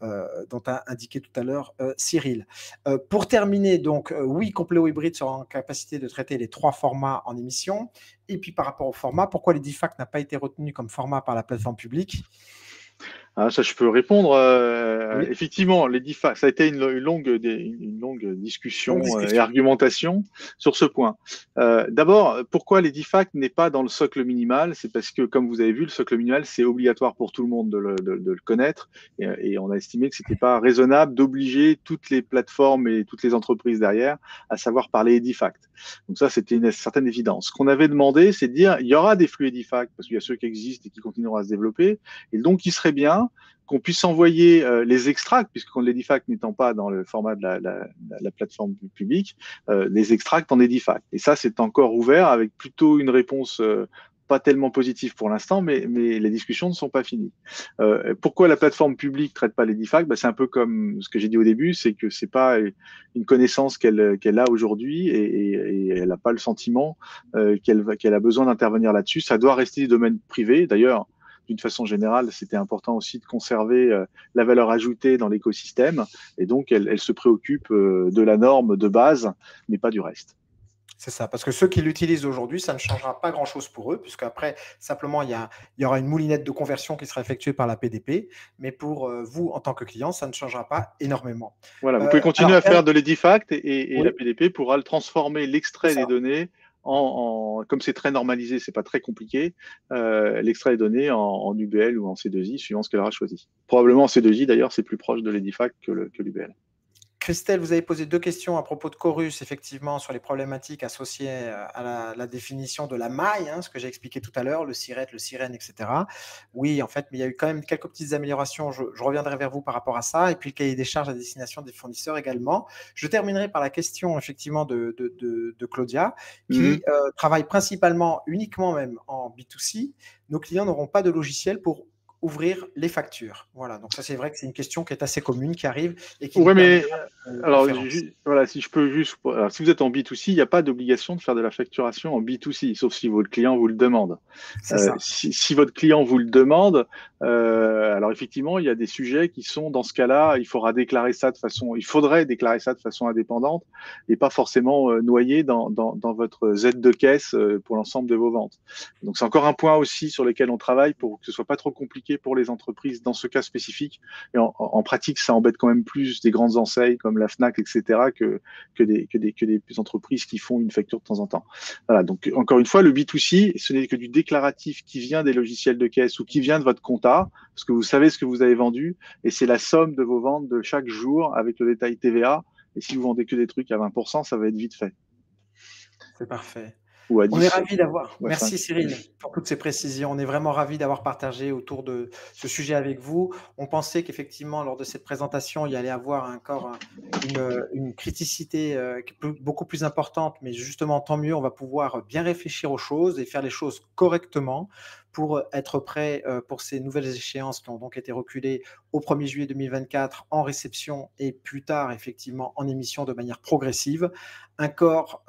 dont a indiqué tout à l'heure Cyril. Pour terminer, donc, oui, Compléo Hybride sera en capacité de traiter les 3 formats en émission. Et puis par rapport au format, pourquoi l'EDIFACT n'a pas été retenu comme format par la plateforme publique? Ah, ça, je peux répondre. Oui, Effectivement, ça a été une longue longue discussion et discussion. argumentation sur ce point. D'abord, pourquoi l'EDIFACT n'est pas dans le socle minimal? C'est parce que, comme vous avez vu, le socle minimal, c'est obligatoire pour tout le monde de le connaître. Et on a estimé que c'était pas raisonnable d'obliger toutes les plateformes et toutes les entreprises derrière à savoir parler EDIFACT. Donc ça, c'était une certaine évidence. Ce qu'on avait demandé, c'est de dire, il y aura des flux EDIFACT, parce qu'il y a ceux qui existent et qui continueront à se développer. Et donc, il serait bien qu'on puisse envoyer les extracts, puisque l'EDIFACT n'étant pas dans le format de la plateforme publique, les extracts en EDIFACT. Et ça, c'est encore ouvert avec plutôt une réponse pas tellement positive pour l'instant, mais les discussions ne sont pas finies. Pourquoi la plateforme publique ne traite pas l'EDIFACT? C'est un peu comme ce que j'ai dit au début, c'est que c'est pas une connaissance qu'elle a aujourd'hui et elle n'a pas le sentiment qu'elle a besoin d'intervenir là-dessus. Ça doit rester du domaine privé. D'ailleurs, d'une façon générale, c'était important aussi de conserver la valeur ajoutée dans l'écosystème. Et donc, elle se préoccupe de la norme de base, mais pas du reste. C'est ça, parce que ceux qui l'utilisent aujourd'hui, ça ne changera pas grand-chose pour eux, puisqu'après, simplement, il y aura une moulinette de conversion qui sera effectuée par la PDP, mais pour vous, en tant que client, ça ne changera pas énormément. Voilà, vous pouvez continuer Alors, à faire de l'EDIFACT et la oui, PDP pourra le transformer, c'est l'extrait des ça. données, comme c'est très normalisé, c'est pas très compliqué, l'extrait des données en UBL ou en C2I, suivant ce qu'elle aura choisi. Probablement en C2I, d'ailleurs, c'est plus proche de l'EDIFACT que l'UBL. Christelle, vous avez posé 2 questions à propos de Chorus, effectivement, sur les problématiques associées à la définition de la maille, ce que j'ai expliqué tout à l'heure, le SIRET, le SIREN, etc. Oui, en fait, mais il y a eu quand même quelques petites améliorations. Je reviendrai vers vous par rapport à ça. Et puis, le cahier des charges à destination des fournisseurs également. Je terminerai par la question, effectivement, de Claudia, qui travaille principalement, uniquement même en B2C. Nos clients n'auront pas de logiciel pour ouvrir les factures. Voilà, donc ça c'est vrai que c'est une question qui est assez commune, qui arrive et qui nous Oui, mais permettra de alors, différencier. voilà, si je peux juste. Alors, si vous êtes en B2C, il n'y a pas d'obligation de faire de la facturation en B2C, sauf si votre client vous le demande. C'est ça. Si votre client vous le demande, alors effectivement, il y a des sujets qui sont dans ce cas-là, il faudrait déclarer ça de façon indépendante et pas forcément noyé dans votre Z de caisse pour l'ensemble de vos ventes. Donc, c'est encore un point aussi sur lequel on travaille pour que ce soit pas trop compliqué pour les entreprises dans ce cas spécifique. Et en pratique, ça embête quand même plus des grandes enseignes comme la Fnac, etc., que des entreprises qui font une facture de temps en temps. Voilà. Donc, encore une fois, le B2C, ce n'est que du déclaratif qui vient des logiciels de caisse ou qui vient de votre compta, parce que vous savez ce que vous avez vendu, et c'est la somme de vos ventes de chaque jour avec le détail TVA. Et si vous vendez que des trucs à 20%, ça va être vite fait. C'est parfait. Ou à On est 10 ravis d'avoir. ou à Merci 5. Cyril pour toutes ces précisions. On est vraiment ravis d'avoir partagé autour de ce sujet avec vous. On pensait qu'effectivement, lors de cette présentation, il y allait avoir encore une criticité beaucoup plus importante, mais justement, tant mieux, on va pouvoir bien réfléchir aux choses et faire les choses correctement pour être prêt pour ces nouvelles échéances qui ont donc été reculées au 1er juillet 2024 en réception et plus tard, effectivement, en émission de manière progressive. Encore,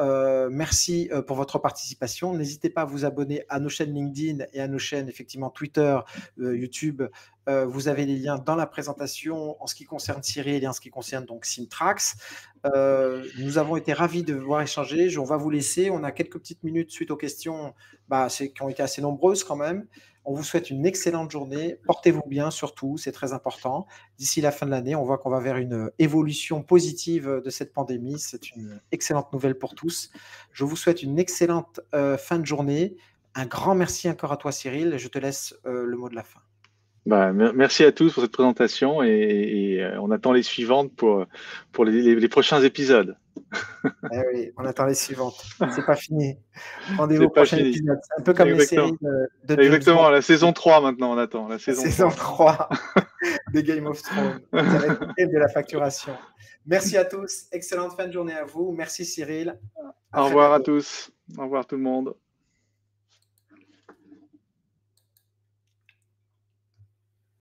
merci pour votre participation. N'hésitez pas à vous abonner à nos chaînes LinkedIn et à nos chaînes, effectivement, Twitter, YouTube. Vous avez les liens dans la présentation en ce qui concerne Cyril et en ce qui concerne donc Simtrax. Nous avons été ravis de voir échanger. On va vous laisser. On a quelques petites minutes suite aux questions qui ont été assez nombreuses quand même. On vous souhaite une excellente journée. Portez-vous bien surtout, c'est très important. D'ici la fin de l'année, on voit qu'on va vers une évolution positive de cette pandémie. C'est une excellente nouvelle pour tous. Je vous souhaite une excellente fin de journée. Un grand merci encore à toi, Cyril. Je te laisse le mot de la fin. Merci à tous pour cette présentation et on attend les suivantes pour les prochains épisodes. Eh oui, on attend les suivantes. C'est pas fini. Rendez-vous C'est au pas prochain fini. épisode. C'est un peu comme Exactement. les séries de James Bond. Exactement, la saison 3 maintenant, on attend. La La saison saison 3. 3 de Game of Thrones. Ça va être de la facturation. Merci à tous. Excellente fin de journée à vous. Merci Cyril. À Au très revoir à bientôt. tous. Au revoir tout le monde.